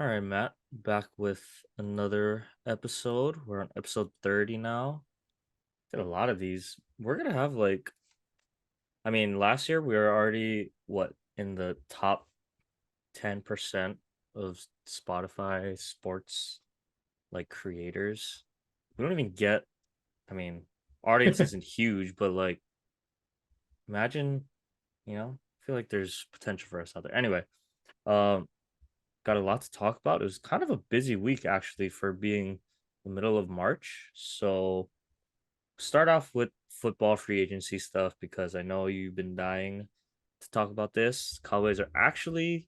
All right, Matt, back with another episode. We're on episode 30 now. Did a lot of these. We're gonna have last year we were already in the top 10% of Spotify sports creators. We don't even get, I mean, audience isn't huge, but imagine, I feel like there's potential for us out there. Anyway, um, got a lot to talk about. It was kind of a busy week actually for being the middle of March. So start off with football free agency stuff because I know you've been dying to talk about this. Cowboys are actually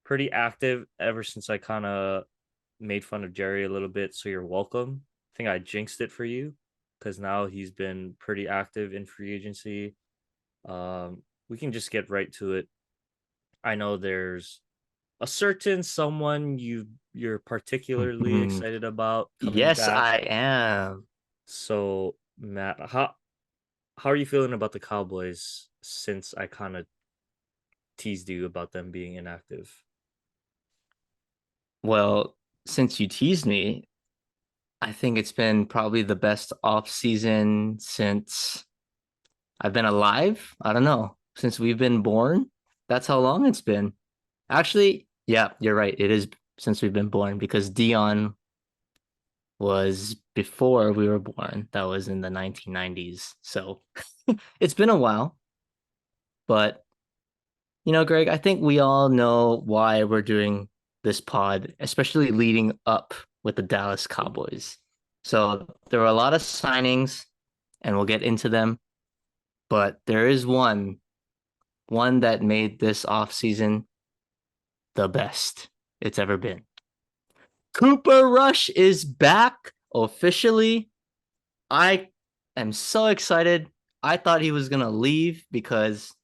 pretty active ever since I kind of made fun of Jerry a little bit. So you're welcome. I think I jinxed it for you because now he's been pretty active in free agency. We can just get right to it. I know there's a certain someone you're particularly Mhm. excited about coming Yes, back. I am. So Matt, how are you feeling about the Cowboys since I kind of teased you about them being inactive? Well, since you teased me, I think it's been probably the best off season since I've been alive. I don't know, since we've been born. That's how long it's been. Actually, yeah, you're right. It is since we've been born because Dion was before we were born. That was in the 1990s. So it's been a while, but Greg, I think we all know why we're doing this pod, especially leading up with the Dallas Cowboys. So there were a lot of signings, and we'll get into them, but there is one that made this offseason the best it's ever been. Cooper Rush is back officially. I am so excited. I thought he was gonna leave because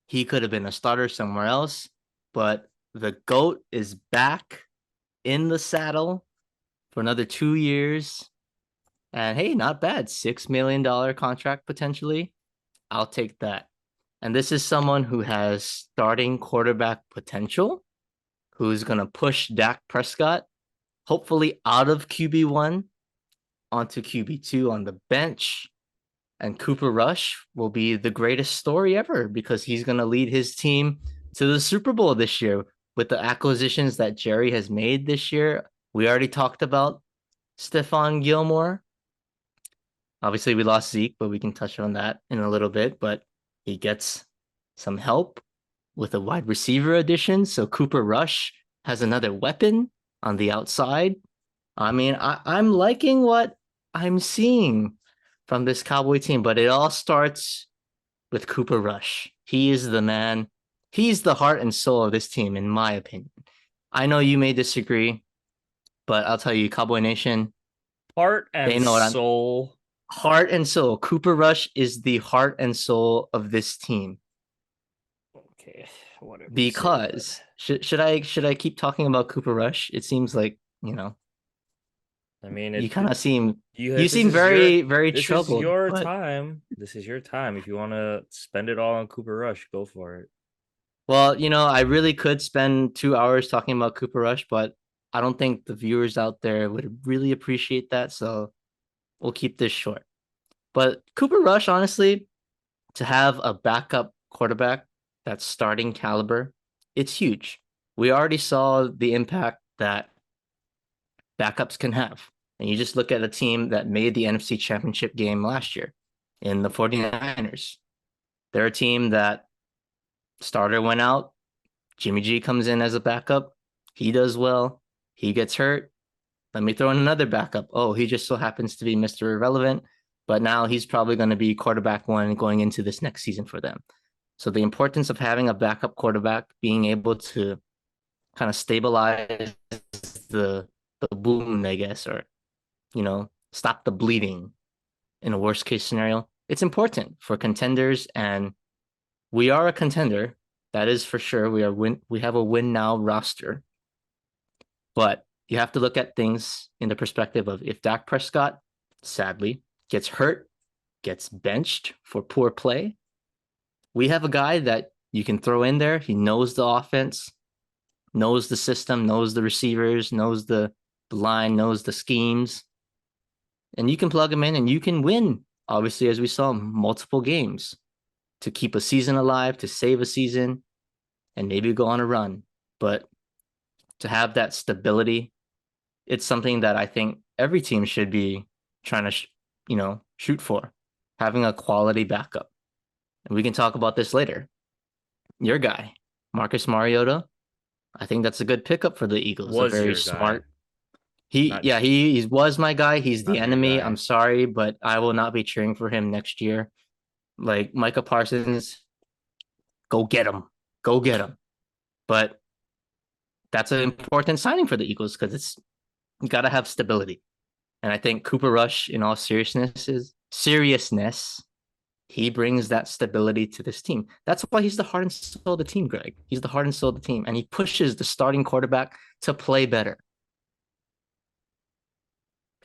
he could have been a starter somewhere else, but the GOAT is back in the saddle for another 2 years. And hey, not bad. $6 million contract potentially. I'll take that. And this is someone who has starting quarterback potential, who's going to push Dak Prescott, hopefully out of QB1 onto QB2 on the bench. And Cooper Rush will be the greatest story ever because he's going to lead his team to the Super Bowl this year with the acquisitions that Jerry has made this year. We already talked about Stephon Gilmore. Obviously, we lost Zeke, but we can touch on that in a little bit. But he gets some help with a wide receiver addition. So Cooper Rush has another weapon on the outside. I'm liking what I'm seeing from this Cowboy team, but it all starts with Cooper Rush. He is the man. He's the heart and soul of this team, in my opinion. I know you may disagree, but I'll tell you, Cowboy Nation, Heart they and know what I'm soul. heart and soul. Cooper Rush is the heart and soul of this team. Okay, whatever you say, bud. Because should I keep talking about Cooper Rush? It seems like, I mean, you kind of seem you you this seem is your very, very this is troubled, your but time. This is your time. If you want to spend it all on Cooper Rush, go for it. well, I really could spend 2 hours talking about Cooper Rush, but I don't think the viewers out there would really appreciate that. So we'll keep this short. But Cooper Rush, honestly, to have a backup quarterback that's starting caliber, it's huge. We already saw the impact that backups can have. And you just look at a team that made the NFC Championship game last year in the 49ers. They're a team that starter went out, Jimmy G comes in as a backup. He does well. He gets hurt. Let me throw in another backup. Oh, he just so happens to be Mr. Irrelevant, but now he's probably going to be quarterback one going into this next season for them. So the importance of having a backup quarterback, being able to kind of stabilize the the wound, I guess, or stop the bleeding in a worst case scenario. It's important for contenders, and we are a contender. That is for sure. We have a win now roster. But you have to look at things in the perspective of if Dak Prescott, sadly, gets hurt, gets benched for poor play, we have a guy that you can throw in there. He knows the offense. knows the system, knows the receivers, knows the line, knows the schemes, and you can plug him in and you can win. Obviously, as we saw, multiple games to keep a season alive, to save a season, and maybe go on a run. But to have that stability, it's something that I think every team should be trying to, shoot for, having a quality backup. And we can talk about this later. Your guy, Marcus Mariota, I think that's a good pickup for the Eagles. A Was very your guy, smart. He, not yeah, he was my guy. He's the not your enemy. I'm guy. sorry, but I will not be cheering for him next year. Like Micah Parsons, go get him, go get him. But that's an important signing for the Eagles because it's you got to have stability. And I think Cooper Rush, in all seriousness, he brings that stability to this team. That's why he's the heart and soul of the team, Greg. He's the heart and soul of the team, and he pushes the starting quarterback to play better.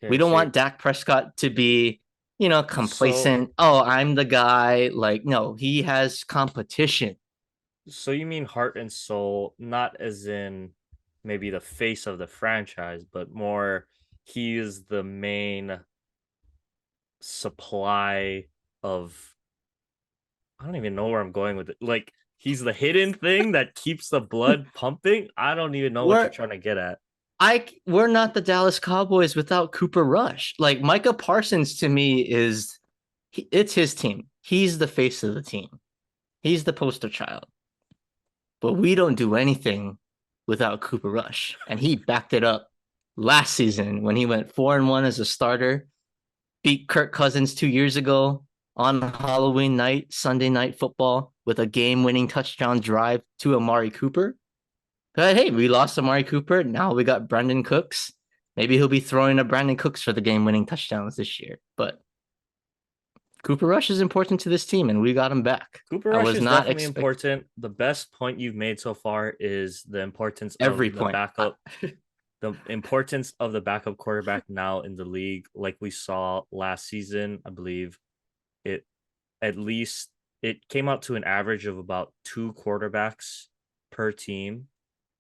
We Okay, don't want Dak Prescott to be, so complacent. Oh, I'm the guy. Like, no, he has competition. so you mean heart and soul, not as in maybe the face of the franchise, but more he is the main supply of I don't even know where I'm going with it. Like he's the hidden thing that keeps the blood pumping. I don't even know what you're We're trying to get at. we're not the Dallas Cowboys without Cooper Rush. Like Micah Parsons to me it's his team. He's the face of the team. He's the poster child. But we don't do anything without Cooper Rush. And he backed it up last season when he went 4-1 as a starter, beat Kirk Cousins 2 years ago on Halloween night, Sunday night football with a game-winning touchdown drive to Amari Cooper. But hey, we lost Amari Cooper. Now we got Brandon Cooks. Maybe he'll be throwing to Brandon Cooks for the game-winning touchdowns this year. But Cooper Rush is important to this team, and we got him back. Cooper I Rush was is not definitely expecting important. The best point you've made so far is the importance every of point. the importance of the backup quarterback now in the league. Like we saw last season, I believe it at least it came out to an average of about two quarterbacks per team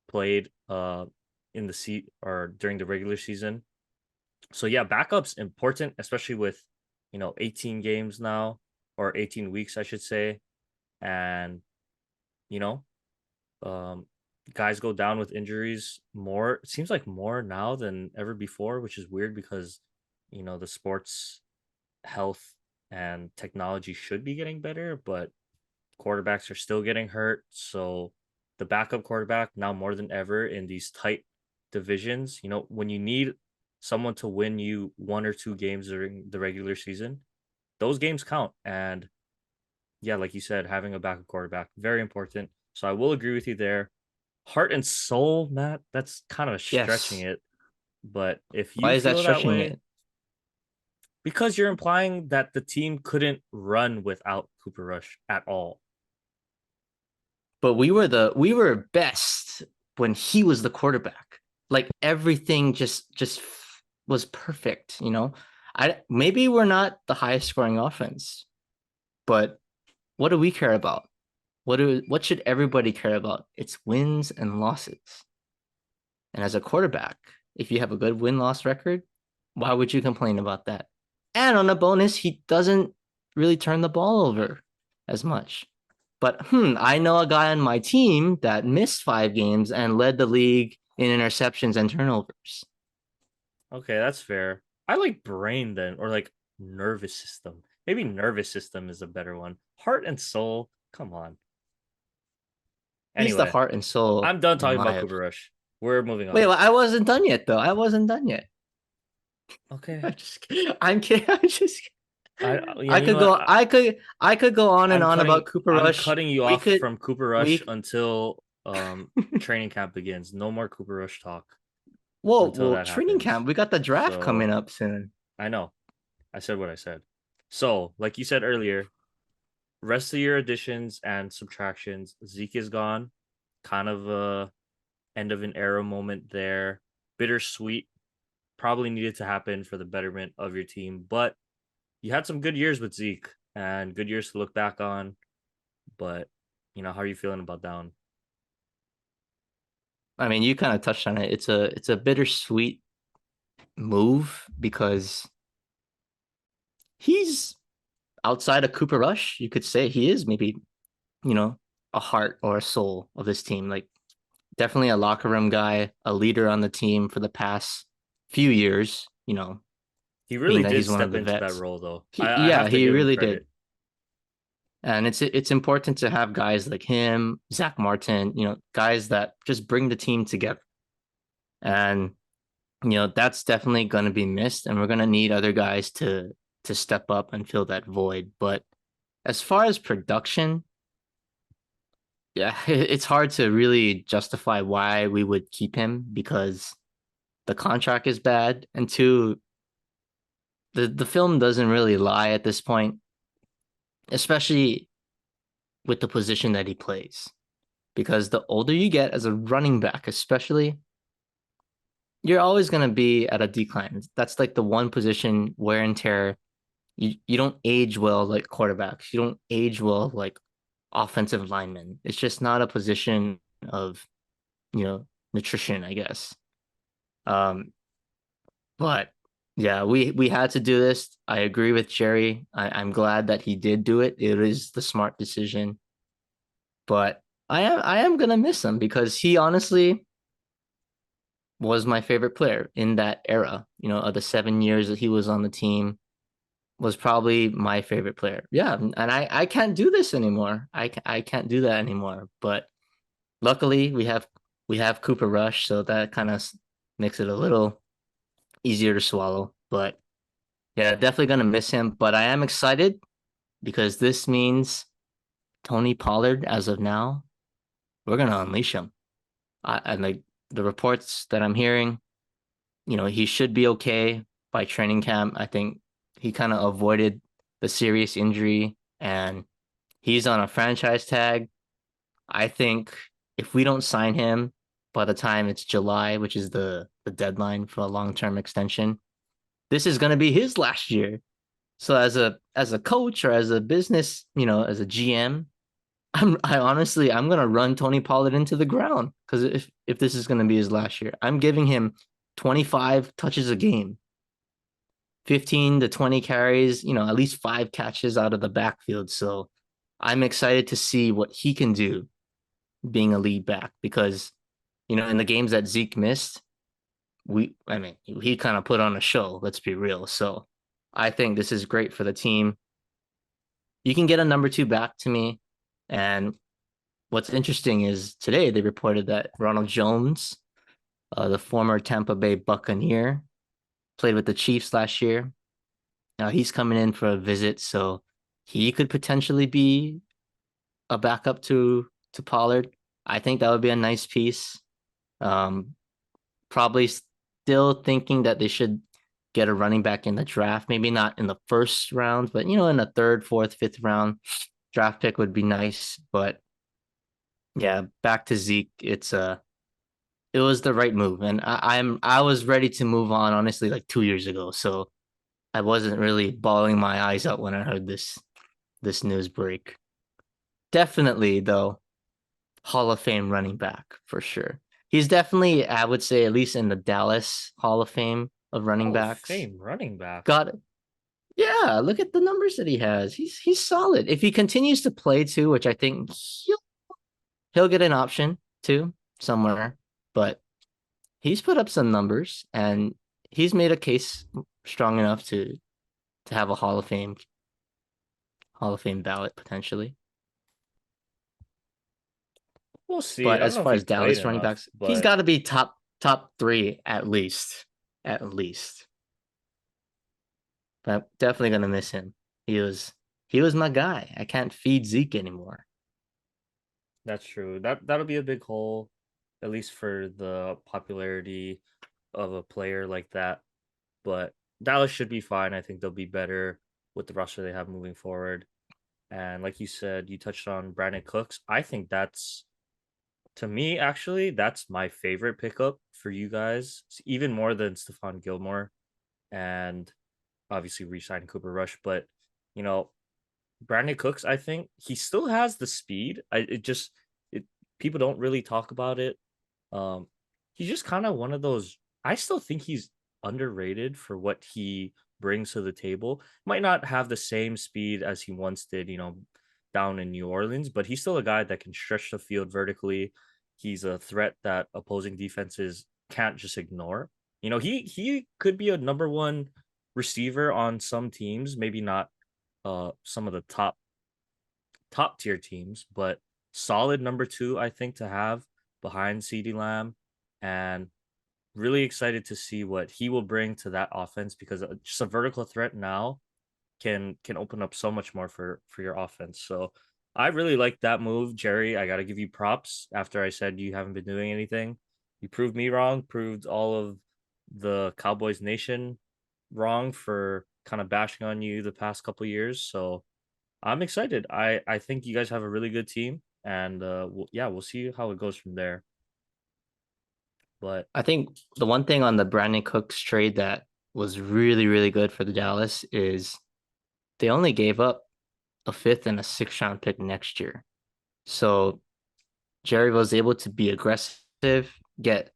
played in the seat or during the regular season. So yeah, backup's important, especially with 18 games now or 18 weeks, I should say, and you know, um, guys go down with injuries more. It seems like more now than ever before, which is weird because the sports health and technology should be getting better, but quarterbacks are still getting hurt. So the backup quarterback now more than ever in these tight divisions, when you need someone to win you one or two games during the regular season, those games count. And yeah, like you said, having a backup quarterback, very important. So I will agree with you there. Heart and soul, Matt, that's kind of stretching Yes. it. But if Why you is that feel that stretching way, it? because you're implying that the team couldn't run without Cooper Rush at all. But we were best when he was the quarterback. Like everything just was perfect, I maybe we're not the highest scoring offense, but what do we care about? What should everybody care about? It's wins and losses. And as a quarterback, if you have a good win-loss record, why would you complain about that? And on a bonus, he doesn't really turn the ball over as much. But I know a guy on my team that missed 5 games and led the league in interceptions and turnovers. Okay, that's fair. I like brain then, or like nervous system. Maybe nervous system is a better one. Heart and soul, come on. He's the Anyway, heart and soul I'm done in talking my about Cooper opinion. Rush. We're moving Wait, on. well, I wasn't done yet, though. I wasn't done yet. Okay. I'm just kidding. I'm kidding. I'm just I kidding. yeah, you know what? I could go on and on about Cooper I'm Rush. cutting you We off could from Cooper Rush we until training camp begins. No more Cooper Rush talk until well that training happens. camp. We got the draft coming So up soon. I know. I said what I said. So, like you said earlier, rest of your additions and subtractions. Zeke is gone. Kind of a end of an era moment there. Bittersweet. Probably needed to happen for the betterment of your team. But you had some good years with Zeke and good years to look back on. But how are you feeling about down? I mean, you kind of touched on it. It's a bittersweet move because he's outside of Cooper Rush. You could say he is maybe, you know, a heart or a soul of this team. Like definitely a locker room guy, a leader on the team for the past few years, He being really that did he's one of step the into that vets. role, though. He, I yeah, have to he give him really did. credit. And it's important to have guys like him, Zach Martin, guys that just bring the team together. And that's definitely going to be missed, and we're going to need other guys to step up and fill that void. But as far as production, yeah, it's hard to really justify why we would keep him because the contract is bad, and two, the film doesn't really lie at this point, especially with the position that he plays. Because the older you get as a running back, especially, you're always going to be at a decline. That's like the one position wear and tear. You don't age well like quarterbacks. You don't age well like offensive linemen. It's just not a position of, nutrition, I guess. Um, but yeah, we had to do this. I agree with Jerry. I'm glad that he did do it. It is the smart decision. But I am gonna miss him because he honestly was my favorite player in that era. Of the 7 years that he was on the team, was probably my favorite player. Yeah, and I can't do this anymore. I can't do that anymore. But luckily we have Cooper Rush, so that kind of makes it a little easier to swallow. But yeah, definitely gonna miss him. But I am excited because this means Tony Pollard, as of now, we're gonna unleash him. And like the reports that I'm hearing, he should be okay by training camp. I think he kind of avoided the serious injury and he's on a franchise tag. I think if we don't sign him by the time it's July, which is the deadline for a long-term extension, this is going to be his last year. So as a coach or as a business, as a GM, I'm gonna run Tony Pollard into the ground because if this is gonna be his last year, I'm giving him 25 touches a game, 15 to 20 carries, at least 5 catches out of the backfield. So I'm excited to see what he can do being a lead back because in the games that Zeke missed, I mean he kind of put on a show, let's be real. So I think this is great for the team. You can get a number two back to me. And what's interesting is today they reported that Ronald Jones, the former Tampa Bay Buccaneer, played with the Chiefs last year. Now he's coming in for a visit, so he could potentially be a backup to Pollard. I think that would be a nice piece. Um, Probably still thinking that they should get a running back in the draft. Maybe not in the first round, but in the third, fourth, fifth round, draft pick would be nice. But yeah, back to Zeke. It was the right move, and I was ready to move on honestly like 2 years ago. So I wasn't really bawling my eyes out when I heard this news break. Definitely though, Hall of Fame running back for sure. He's definitely, I would say, at least in the Dallas Hall of Fame of running Hall of backs. Fame running back. Got it. Yeah, look at the numbers that he has. He's solid. If he continues to play too, which I think he'll get an option too somewhere, but he's put up some numbers and he's made a case strong enough to have a Hall of Fame ballot potentially. We'll see. But I don't as know if far he as played Dallas running enough, backs, he's but got to be top three at least, at least. But definitely gonna miss him. He was he was my guy. I can't feed Zeke anymore. that's true. That'll be a big hole, at least for the popularity of a player like that. But Dallas should be fine. I think they'll be better with the roster they have moving forward. And like you said, you touched on Brandon Cooks. I think that's to me actually that's my favorite pickup for you guys, even more than Stephon Gilmore and obviously re-signing Cooper Rush. But you know, Brandon Cooks, I think he still has the speed. It people don't really talk about it. Um, he's just kind of one of those. I still think he's underrated for what he brings to the table. Might not have the same speed as he once did, down in New Orleans, but he's still a guy that can stretch the field vertically. He's a threat that opposing defenses can't just ignore. He could be a number one receiver on some teams, maybe not some of the top tier teams, but solid number two, I think, to have behind CD Lamb. And really excited to see what he will bring to that offense because just a vertical threat now can open up so much more for your offense. So I really like that move, Jerry. I got to give you props after I said you haven't been doing anything. You proved me wrong, proved all of the Cowboys Nation wrong for kind of bashing on you the past couple years. So I'm excited. I think you guys have a really good team, and we'll see how it goes from there. But I think the one thing on the Brandon Cooks trade that was really, really good for the Dallas is they only gave up a fifth and a sixth round pick next year. So Jerry was able to be aggressive, get,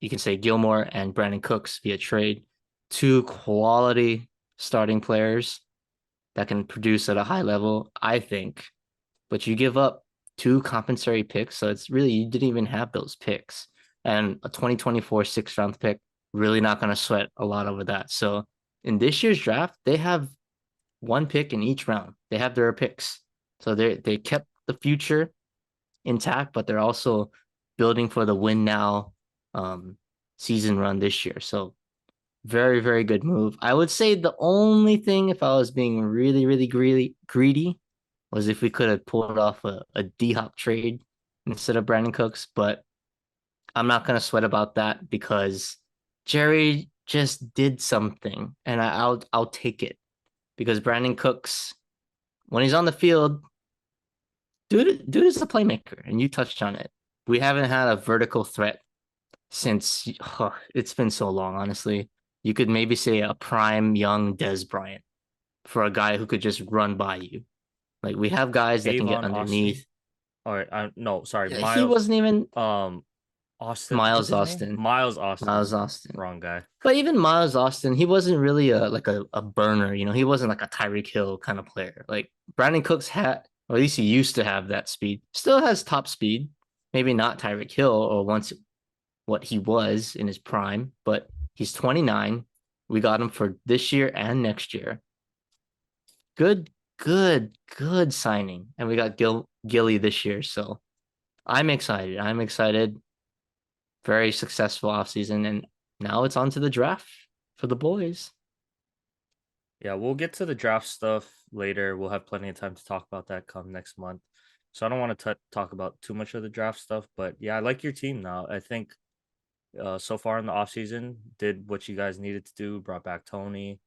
you can say, Gilmore and Brandon Cooks via trade, two quality starting players that can produce at a high level, I think. But you give up two compensatory picks. So it's really, you didn't even have those picks. And a 2024 sixth round pick, really not going to sweat a lot over that. So in this year's draft, they have one pick in each round. They have their picks. So they kept the future intact, but they're also building for the win now season run this year. So very, very good move. I would say the only thing, if I was being really, really greedy, was if we could have pulled off a D-Hop trade instead of Brandon Cooks, but I'm not gonna sweat about that because Jerry just did something, and I'll take it because Brandon Cooks, when he's on the field, dude is a playmaker, and you touched on it. We haven't had a vertical threat since it's been so long, honestly. You could maybe say a prime young Des Bryant for a guy who could just run by you. Like we have guys that can get Avon Austin. underneath. All right, no, sorry, Yeah, he Miles. wasn't even Austin. What's Miles his name? Austin. Miles Miles Austin. Austin. Wrong guy. But even Miles Austin, he wasn't really a burner, he wasn't like a Tyreek Hill kind of player. Like Brandon Cooks had, or at least he used to have that speed. Still has top speed. Maybe not Tyreek Hill or once what he was in his prime, but he's 29. We got him for this year and next year. Good, good signing. And we got Gilly this year. So I'm excited. I'm excited. Very successful offseason. And now it's on to the draft for the boys. Yeah, we'll get to the draft stuff later. We'll have plenty of time to talk about that come next month. So I don't want to talk about too much of the draft stuff, but yeah, I like your team now. I think so far in the offseason did what you guys needed to do, brought back Tony,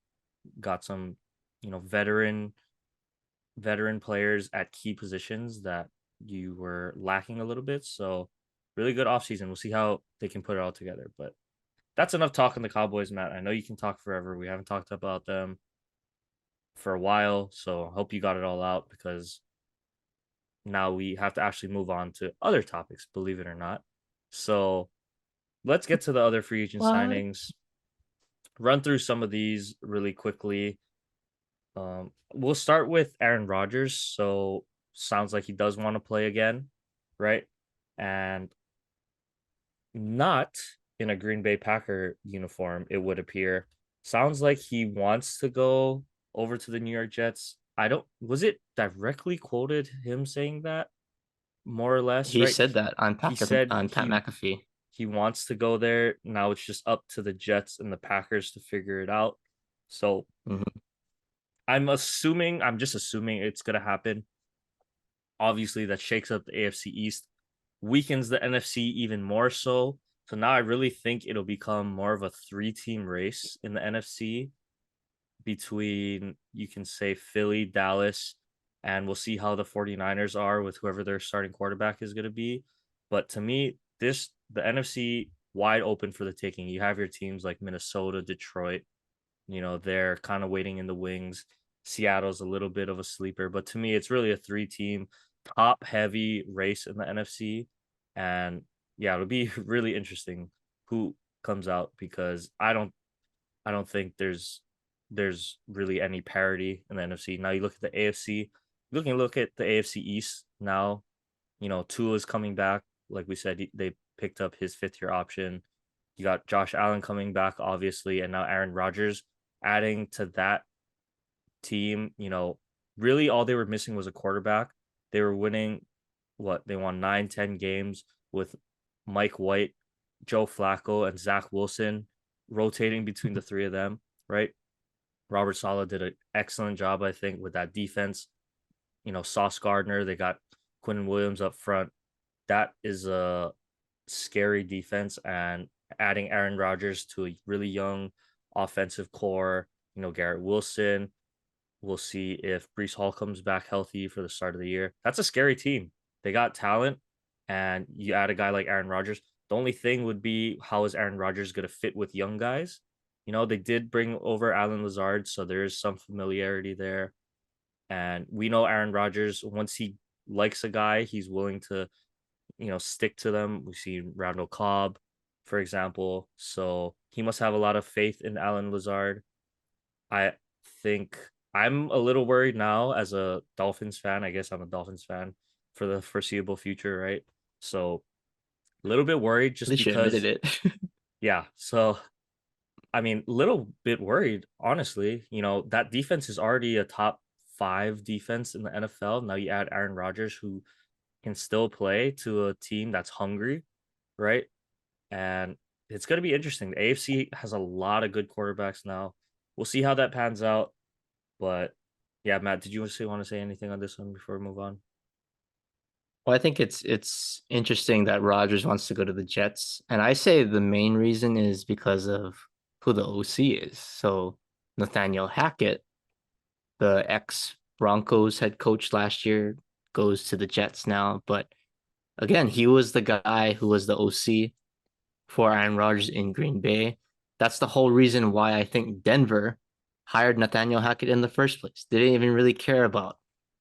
got some, veteran players at key positions that you were lacking a little bit. So really good offseason. We'll see how they can put it all together. But that's enough talking the Cowboys, Matt. I know you can talk forever. We haven't talked about them for a while. So I hope you got it all out because now we have to actually move on to other topics, believe it or not. So let's get to the other free agent What? signings. Run through some of these really quickly. We'll start with Aaron Rodgers. So sounds like he does want to play again, right? And not in a Green Bay Packer uniform, it would appear. Sounds like he wants to go over to the New York Jets. I don't, was it directly quoted him saying that? More or less, He right? said that He said on Pat McAfee. he wants to go there. Now it's just up to the Jets and the Packers to figure it out. So Mhm. I'm just assuming it's gonna happen. Obviously, that shakes up the AFC East, weakens the NFC even more so. So now I really think it'll become more of a three-team race in the NFC between, you can say, Philly, Dallas, and we'll see how the 49ers are with whoever their starting quarterback is going to be. But to me, the NFC wide open for the taking. You have your teams like Minnesota, Detroit, they're kind of waiting in the wings. Seattle's a little bit of a sleeper, but to me, it's really a three-team top heavy race in the NFC. And yeah, it'll be really interesting who comes out because I don't think there's really any parity in the NFC. Now you look at the AFC, look at the AFC East now. Tua is coming back. Like we said, they picked up his fifth year option. You got Josh Allen coming back, obviously, and now Aaron Rodgers adding to that team. Really all they were missing was a quarterback. They were winning what they won 9, 10 games with Mike White, Joe Flacco, and Zach Wilson rotating between the three of them, right? Robert Saleh did an excellent job, I think, with that defense. Sauce Gardner, they got Quinn Williams up front. That is a scary defense, and adding Aaron Rodgers to a really young offensive core, Garrett Wilson. We'll see if Brees Hall comes back healthy for the start of the year. That's a scary team. They got talent, and you add a guy like Aaron Rodgers. The only thing would be how is Aaron Rodgers going to fit with young guys? They did bring over Alan Lazard, so there is some familiarity there. And we know Aaron Rodgers, once he likes a guy, he's willing to, stick to them. We see Randall Cobb, for example. So he must have a lot of faith in Alan Lazard. I think I'm a little worried now as a Dolphins fan. I guess I'm a Dolphins fan for the foreseeable future, right? So a little bit worried At just least you admitted because, it. yeah. So I mean, little bit worried, honestly. That defense is already a top five defense in the NFL. Now you add Aaron Rodgers, who can still play to a team that's hungry, right? And it's going to be interesting. The AFC has a lot of good quarterbacks now. We'll see how that pans out. But yeah, Matt, did you want to say anything on this one before we move on? Well, I think it's interesting that Rodgers wants to go to the Jets, and I say the main reason is because of who the OC is. So Nathaniel Hackett, the ex Broncos head coach last year, goes to the Jets now. But again, he was the guy who was the OC for Aaron Rodgers in Green Bay. That's the whole reason why I think Denver hired Nathaniel Hackett in the first place. They didn't even really care about,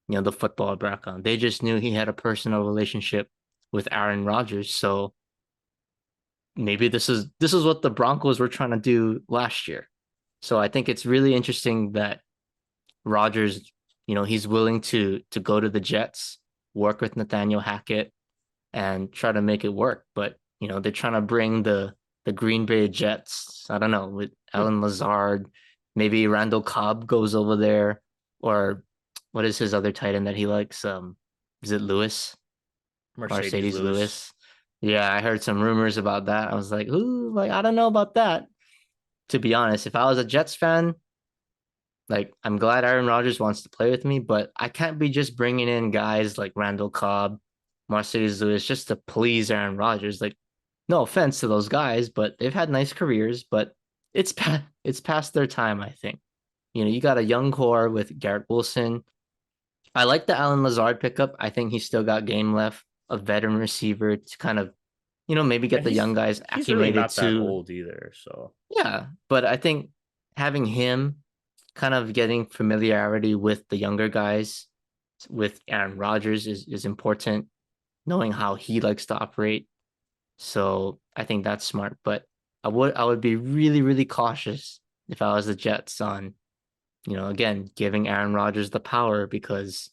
the football background. They just knew he had a personal relationship with Aaron Rodgers. So maybe this is what the Broncos were trying to do last year. So I think it's really interesting that Rodgers, he's willing to go to the Jets, work with Nathaniel Hackett, and try to make it work. But they're trying to bring the Green Bay Jets. I don't know, with Alan Lazard, maybe Randall Cobb goes over there, or what is his other tight end that he likes? Is it Lewis? Mercedes Mercedes Lewis. Lewis. Yeah, I heard some rumors about that. I was like, ooh, like I don't know about that. To be honest, if I was a Jets fan, like I'm glad Aaron Rodgers wants to play with me, but I can't be just bringing in guys like Randall Cobb, Mercedes Lewis just to please Aaron Rodgers. Like, no offense to those guys, but they've had nice careers, but it's past their time, I think. You got a young core with Garrett Wilson. I like the Alan Lazard pickup. I think he's still got game left, a veteran receiver to kind of, maybe get And the young guys he's really acclimated not that to, old either. So yeah. But I think having him kind of getting familiarity with the younger guys, with Aaron Rodgers is important, knowing how he likes to operate. So I think that's smart. But I would be really, really cautious if I was the Jets on, again, giving Aaron Rodgers the power because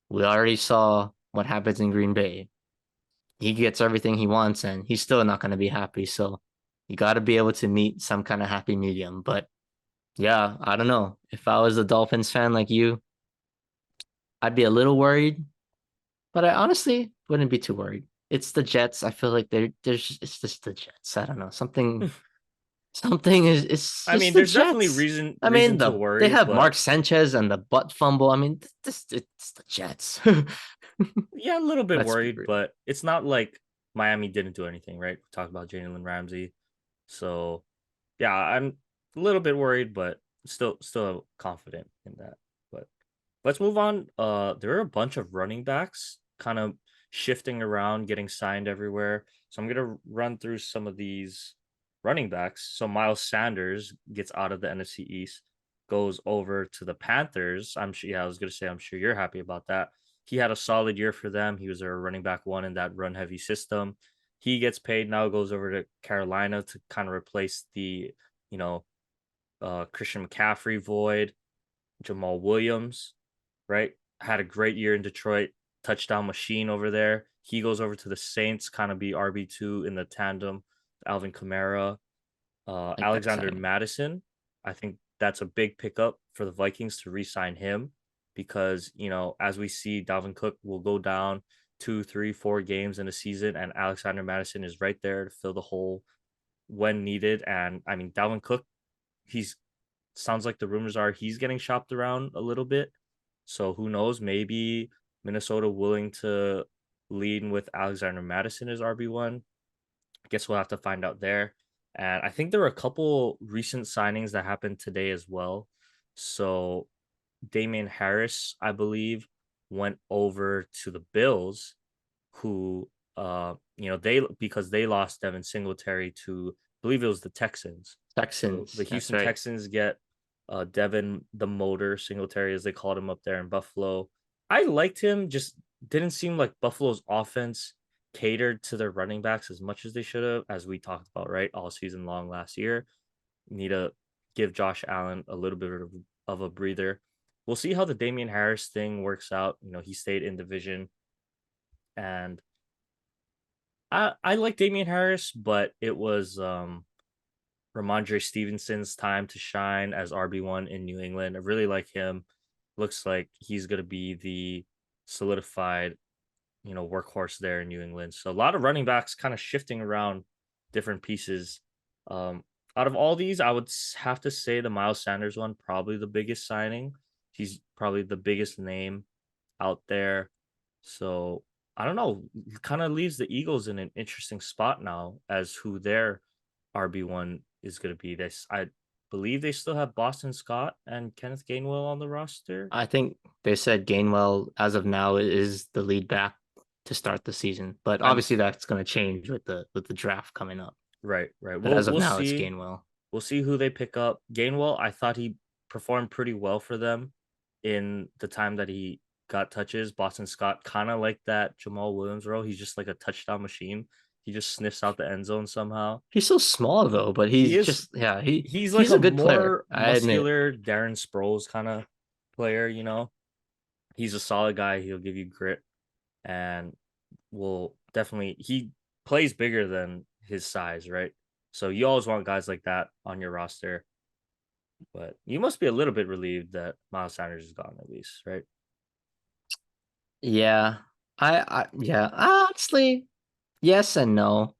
we already saw what happens in Green Bay. He gets everything he wants and he's still not going to be happy. So you got to be able to meet some kind of happy medium. But yeah, I don't know. If I was a Dolphins fan like you, I'd be a little worried, but I honestly wouldn't be too worried. It's the Jets. I feel like it's just the Jets. I don't know. Something is it's I just mean, the there's definitely Jets. reason I mean, reason to they worry, have but Mark Sanchez and the butt fumble. I mean, it's the Jets. yeah, a little bit Let's be worried, real. but it's not like Miami didn't do anything, right? We talked about Jalen Ramsey. So yeah, I'm a little bit worried, but still confident in that. But let's move on. There are a bunch of running backs kind of shifting around, getting signed everywhere. So I'm gonna run through some of these running backs. So Miles Sanders gets out of the NFC East, goes over to the Panthers. I'm sure. Yeah, I was gonna say I'm sure you're happy about that. He had a solid year for them. He was a running back one in that run heavy system. He gets paid now, goes over to Carolina to kind of replace the, you know, Christian McCaffrey void, Jamal Williams, right? Had a great year in Detroit, touchdown machine over there. He goes over to the Saints, kind of be RB2 in the tandem, Alvin Kamara, Like that Alexander signing. Mattison. I think that's a big pickup for the Vikings to re-sign him because, as we see, Dalvin Cook will go down 2, 3, 4 games in a season, and Alexander Mattison is right there to fill the hole when needed. And I mean, Dalvin Cook, he's sounds like the rumors are he's getting shopped around a little bit. So who knows? Maybe Minnesota willing to lean with Alexander Mattison as RB1. I guess we'll have to find out there. And I think there were a couple recent signings that happened today as well. So Damian Harris, I believe, went over to the Bills, who they because they lost Devin Singletary to, I believe it was the Texans. So the Texans. That's Houston right. Texans get Devin the Motor Singletary, as they called him up there in Buffalo. I liked him, just didn't seem like Buffalo's offense catered to their running backs as much as they should have, as we talked about, right, all season long last year. Need to give Josh Allen a little bit of a breather. We'll see how the Damian Harris thing works out. He stayed in division, and I like Damian Harris, but it was Ramondre Stevenson's time to shine as RB1 in New England. I really like him. Looks like he's going to be the solidified, workhorse there in New England. So a lot of running backs kind of shifting around different pieces. Um, Out of all these, I would have to say the Miles Sanders one, probably the biggest signing. He's probably the biggest name out there. So I don't know, kind of leaves the Eagles in an interesting spot now as who their RB1 is going to be. This, I believe they still have Boston Scott and Kenneth Gainwell on the roster. I think they said Gainwell, as of now, is the lead back to start the season, but I'm obviously that's going to change with the draft coming up. right, right. But We'll as of we'll now, it's see. Gainwell. We'll see who they pick up. Gainwell, I thought he performed pretty well for them in the time that he got touches. Boston Scott, kind of like that Jamal Williams role. He's just like a touchdown machine. He just sniffs out the end zone somehow. He's so small though, but He he's is just yeah, he he's like he's a a good player. more I admit. muscular Darren Sproles kind of player. He's a solid guy. He'll give you grit, and will definitely, he plays bigger than his size, right? So you always want guys like that on your roster. But you must be a little bit relieved that Miles Sanders is gone, at least, right? Yeah. Yeah, honestly, yes and no.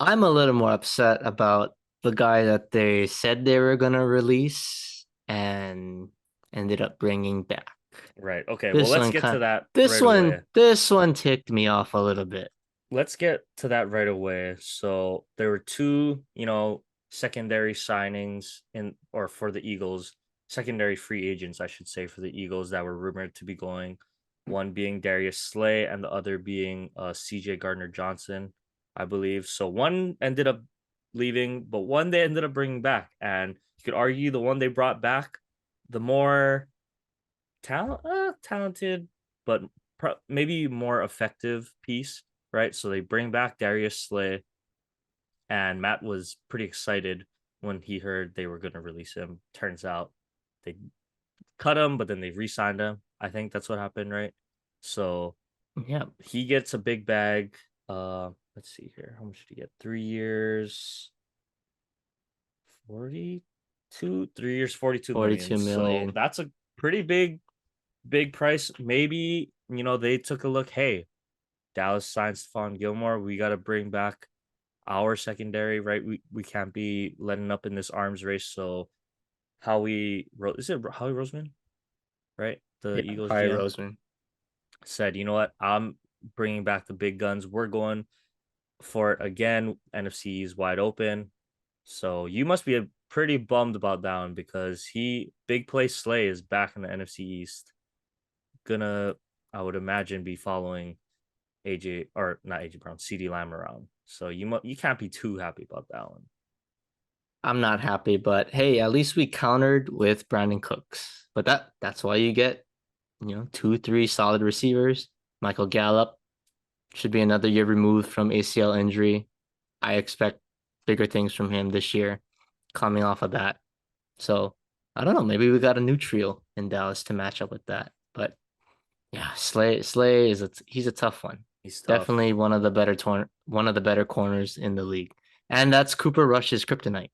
I'm a little more upset about the guy that they said they were gonna release and ended up bringing back. Right. Okay. Well, This let's one get to kind that this right away. one this one ticked me off a little bit. Let's get to that right away. So there were two, secondary signings in, or for the Eagles, secondary free agents, I should say, for the Eagles that were rumored to be going. One being Darius Slay and the other being CJ Gardner Johnson, I believe. So one ended up leaving, but one they ended up bringing back. And you could argue the one they brought back, the more talented, but maybe more effective piece, right? So they bring back Darius Slay, and Matt was pretty excited when he heard they were going to release him. Turns out they cut him, but then they re-signed him. I think that's what happened, right? So Yeah, he gets a big bag. Let's see here. How much did he get? 3 years, 42, 3 years, 42 million. 42 So million. that's a pretty big price. Maybe, they took a look. Hey, Dallas signed Stephon Gilmore. We got to bring back our secondary, right? We can't be letting up in this arms race. So is it Howie Roseman, right? The Yeah, Eagles Harry GM Roseman. said, you know what? I'm bringing back the big guns. We're going for it again. NFC is wide open. So you must be pretty bummed about that one because big play Slay is back in the NFC East. Gonna, I would imagine, be following AJ, or not AJ Brown, CD Lamb around. So you can't be too happy about that one. I'm not happy, but hey, at least we countered with Brandon Cooks. But that's why you get, 2, 3 solid receivers. Michael Gallup, Should be another year removed from ACL injury. I expect bigger things from him this year, coming off of that. So I don't know. Maybe we got a new trio in Dallas to match up with that. But yeah, Slay is he's a tough one. He's tough. Definitely one of the better corners in the league. And that's Cooper Rush's kryptonite.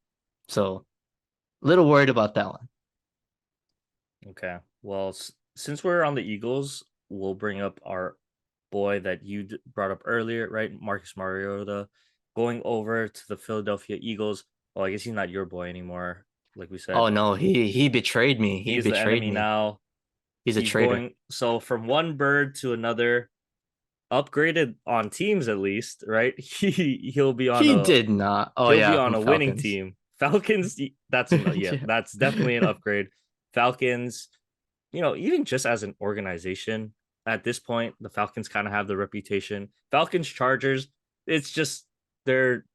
So a little worried about that one. Okay. Well, since we're on the Eagles, we'll bring up our boy that you brought up earlier, right? Marcus Mariota going over to the Philadelphia Eagles. Well, I guess he's not your boy anymore, like we said. Oh no, he betrayed me. He He's the betrayed enemy me. now. He's a He's traitor. going so from one bird to another, upgraded on teams at least, right? He'll be on He a did not. Oh he'll be yeah, on from a winning Falcons. team. Falcons, that's yeah, Yeah. that's definitely an upgrade. Falcons, even just as an organization, at this point, the Falcons kind of have the reputation. Falcons, Chargers, it's just they're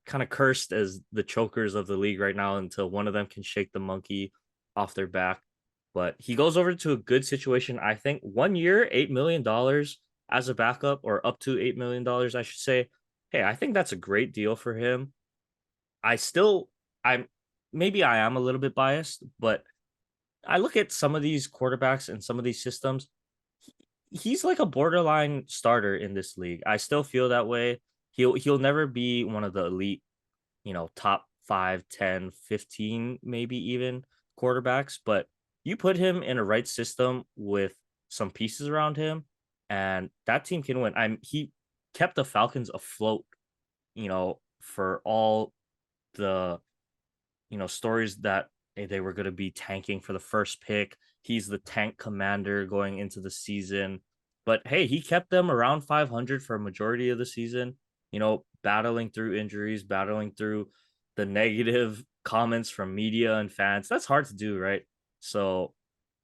kind of cursed as the chokers of the league right now until one of them can shake the monkey off their back. But he goes over to a good situation, I think. 1 year, $8 million as a backup, or up to $8 million, I should say. Hey, I think that's a great deal for him. I still, I'm maybe I am a little bit biased, but I look at some of these quarterbacks and some of these systems. He's like a borderline starter in this league. I still feel that way. He'll never be one of the elite, top 5, 10, 15, maybe even quarterbacks, but you put him in a right system with some pieces around him and that team can win. He kept the Falcons afloat, for all the stories that they were going to be tanking for the first pick. He's the tank commander going into the season. But hey, he kept them around 500 for a majority of the season, battling through injuries, battling through the negative comments from media and fans. That's hard to do, right? So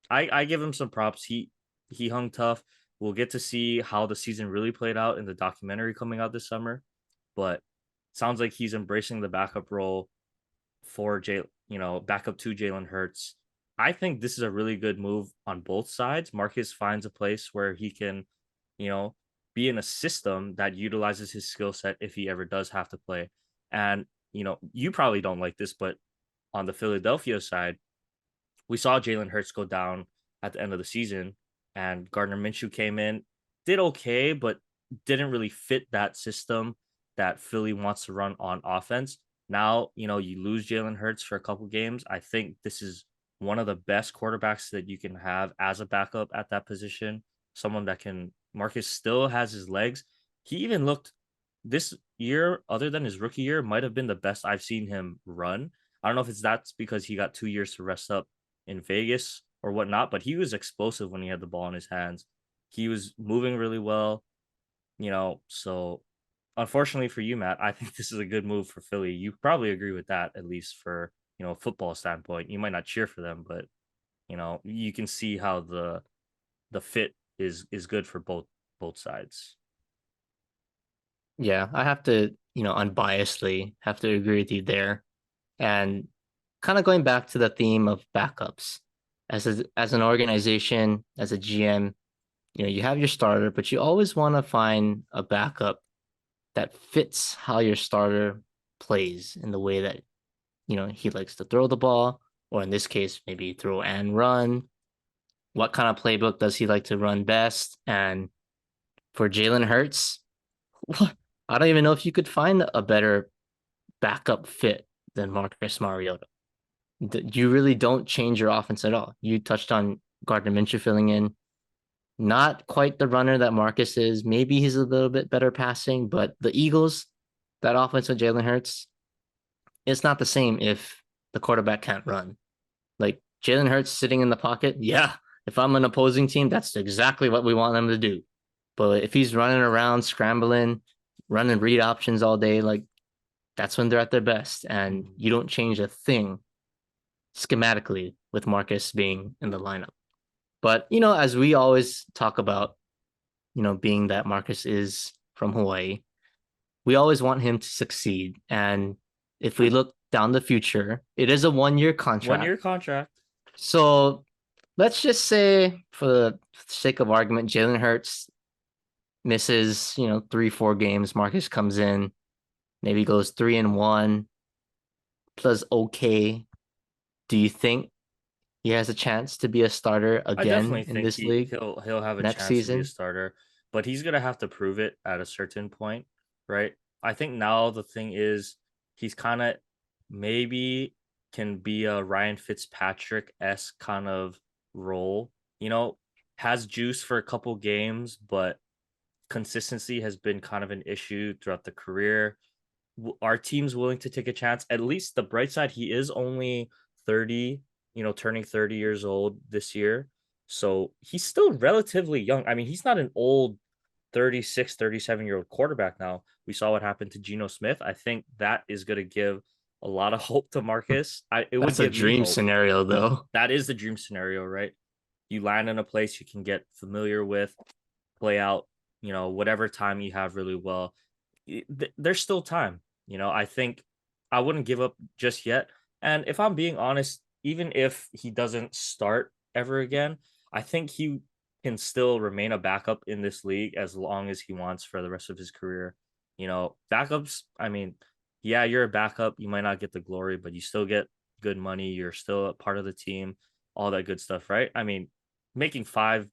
I give him some props. He hung tough. We'll get to see how the season really played out in the documentary coming out this summer. But sounds like he's embracing the backup role for backup to Jalen Hurts. I think this is a really good move on both sides. Marcus finds a place where he can, you know, be in a system that utilizes his skill set if he ever does have to play. And, you probably don't like this, but on the Philadelphia side, we saw Jalen Hurts go down at the end of the season, and Gardner Minshew came in, did okay, but didn't really fit that system that Philly wants to run on offense. Now, you lose Jalen Hurts for a couple games. I think this is one of the best quarterbacks that you can have as a backup at that position. Someone that can, Marcus still has his legs. He even looked this year, other than his rookie year, might have been the best I've seen him run. I don't know if that's because he got 2 years to rest up in Vegas or whatnot, but he was explosive when he had the ball in his hands. He was moving really well, so unfortunately for you, Matt, I think this is a good move for Philly. You probably agree with that, at least for, a football standpoint. You might not cheer for them, but you can see how the fit is good for both sides. Yeah, I have to, unbiasedly have to agree with you there. And kind of going back to the theme of backups, as an organization, as a GM, you have your starter, but you always want to find a backup that fits how your starter plays in the way that, he likes to throw the ball, or in this case, maybe throw and run. What kind of playbook does he like to run best? And for Jalen Hurts, I don't even know if you could find a better backup fit than Marcus Mariota. You really don't change your offense at all. You touched on Gardner Minshew filling in. Not quite the runner that Marcus is. Maybe he's a little bit better passing, but the Eagles, that offense with Jalen Hurts, it's not the same if the quarterback can't run. Like Jalen Hurts sitting in the pocket, yeah. If I'm an opposing team, that's exactly what we want them to do. But if he's running around, scrambling, running read options all day, like that's when they're at their best. And Mhm. you don't change a thing schematically with Marcus being in the lineup. But, as we always talk about, being that Marcus is from Hawaii, we always want him to succeed. And if we look down the future, it is a 1 year 1 year contract. contract. So let's just say, for the sake of argument, Jalen Hurts misses, 3, 4 games. Marcus comes in, maybe goes 3-1, does okay. Do you think he has a chance to be a starter I again definitely in think this league he'll have a next chance to be a season? starter, but he's gonna have to prove it at a certain point, right? I think now the thing is he's kind of maybe can be a Ryan Fitzpatrick esque kind of role, you know, has juice for a couple games, but consistency has been kind of an issue throughout the career. Our team's willing to take a chance. At least the bright side, he is only 30, turning 30 years old this year. So he's still relatively young. I mean, he's not an old 36, 37-year-old quarterback now. We saw what happened to Geno Smith. I think that is going to give a lot of hope to Marcus. It would That's a give me dream hope. scenario, though. That is the dream scenario, right? You land in a place you can get familiar with, play out, whatever time you have really well. There's still time. I think I wouldn't give up just yet. And if I'm being honest, even if he doesn't start ever again, I think he can still remain a backup in this league as long as he wants for the rest of his career. Backups, I mean, yeah, you're a backup. You might not get the glory, but you still get good money. You're still a part of the team, all that good stuff, right? I mean, making $5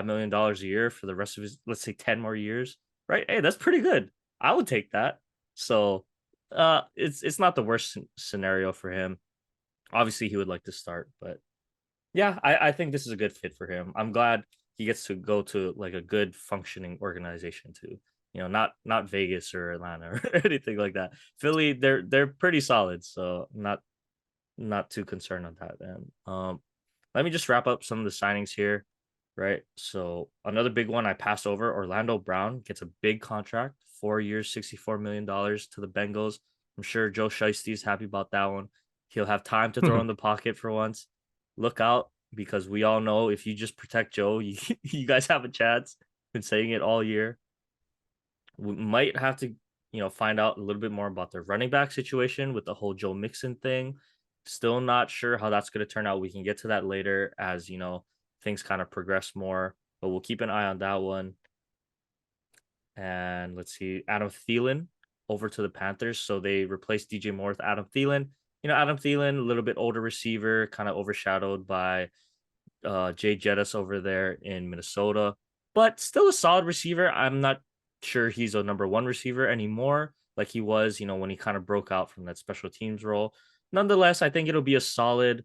million a year for the rest of his, let's say, 10 more years, right? Hey, that's pretty good. I would take that. So it's not the worst scenario for him. Obviously he would like to start, but yeah, I think this is a good fit for him. I'm glad he gets to go to like a good functioning organization too. Not Vegas or Atlanta or anything like that. Philly, they're pretty solid, so not too concerned on that. And let me just wrap up some of the signings here, right? So another big one I passed over: Orlando Brown gets a big contract, 4 years, $64 million to the Bengals. I'm sure Joe Shiesty's happy about that one. He'll have time to throw in the pocket for once. Look out, because we all know if you just protect Joe, you, you guys have a chance. Been saying it all year. We might have to, find out a little bit more about their running back situation with the whole Joe Mixon thing. Still not sure how that's going to turn out. We can get to that later as, things kind of progress more, but we'll keep an eye on that one. And let's see, Adam Thielen over to the Panthers. So they replaced DJ Moore with Adam Thielen. Adam Thielen, a little bit older receiver, kind of overshadowed by Jay Jettis over there in Minnesota, but still a solid receiver. I'm not sure he's a number one receiver anymore, like he was, when he kind of broke out from that special teams role. Nonetheless, I think it'll be a solid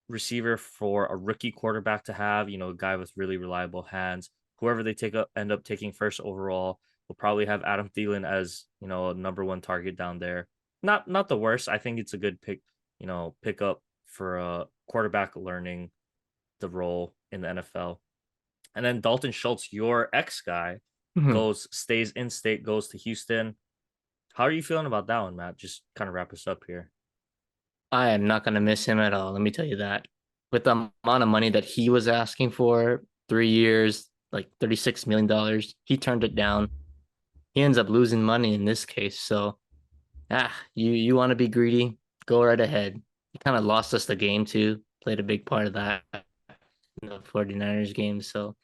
receiver for a rookie quarterback to have, a guy with really reliable hands. Whoever they end up taking first overall will probably have Adam Thielen as, a number one target down there. Not the worst. I think it's a good pick up for a quarterback learning the role in the NFL. And then Dalton Schultz, your ex guy, stays in state, goes to Houston. How are you feeling about that one, Matt? Just kind of wrap us up here. I am not going to miss him at all. Let me tell you that. With the amount of money that he was asking for, 3 years, like $36 million, he turned it down. He ends up losing money in this case. So, you want to be greedy? Go right ahead. He kind of lost us the game too. Played a big part of that in the 49ers game. So,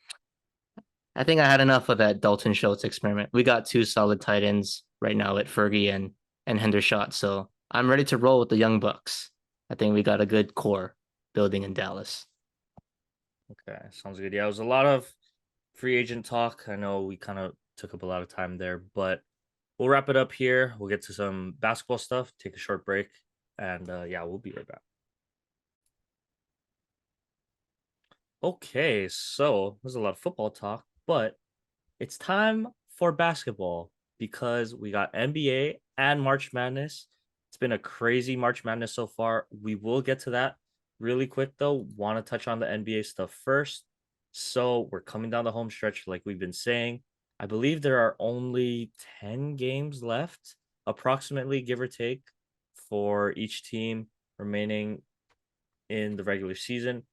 I think I had enough of that Dalton Schultz experiment. We got two solid tight ends right now at Fergie and Hendershot. So I'm ready to roll with the Young Bucks. I think we got a good core building in Dallas. Okay, sounds good. Yeah, it was a lot of free agent talk. I know we kind of took up a lot of time there, but we'll wrap it up here. We'll get to some basketball stuff, take a short break, and yeah, we'll be right back. Okay, so there's a lot of football talk, but it's time for basketball because we got NBA and March Madness. It's been a crazy March Madness so far. We will get to that really quick though. Want to touch on the NBA stuff first. So we're coming down the home stretch, like we've been saying. I believe there are only 10 games left, approximately, give or take, for each team remaining in the regular season.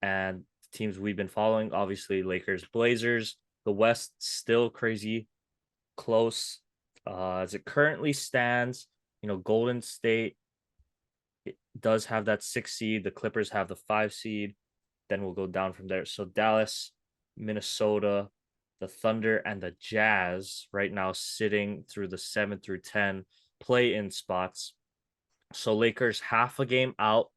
And the teams we've been following, obviously, Lakers, Blazers. The West still crazy close. As it currently stands, Golden State does have that 6 seed. The Clippers have the 5 seed. Then we'll go down from there. So Dallas, Minnesota, the Thunder and the Jazz right now sitting through the 7 through 10 play-in spots. So Lakers half a game out.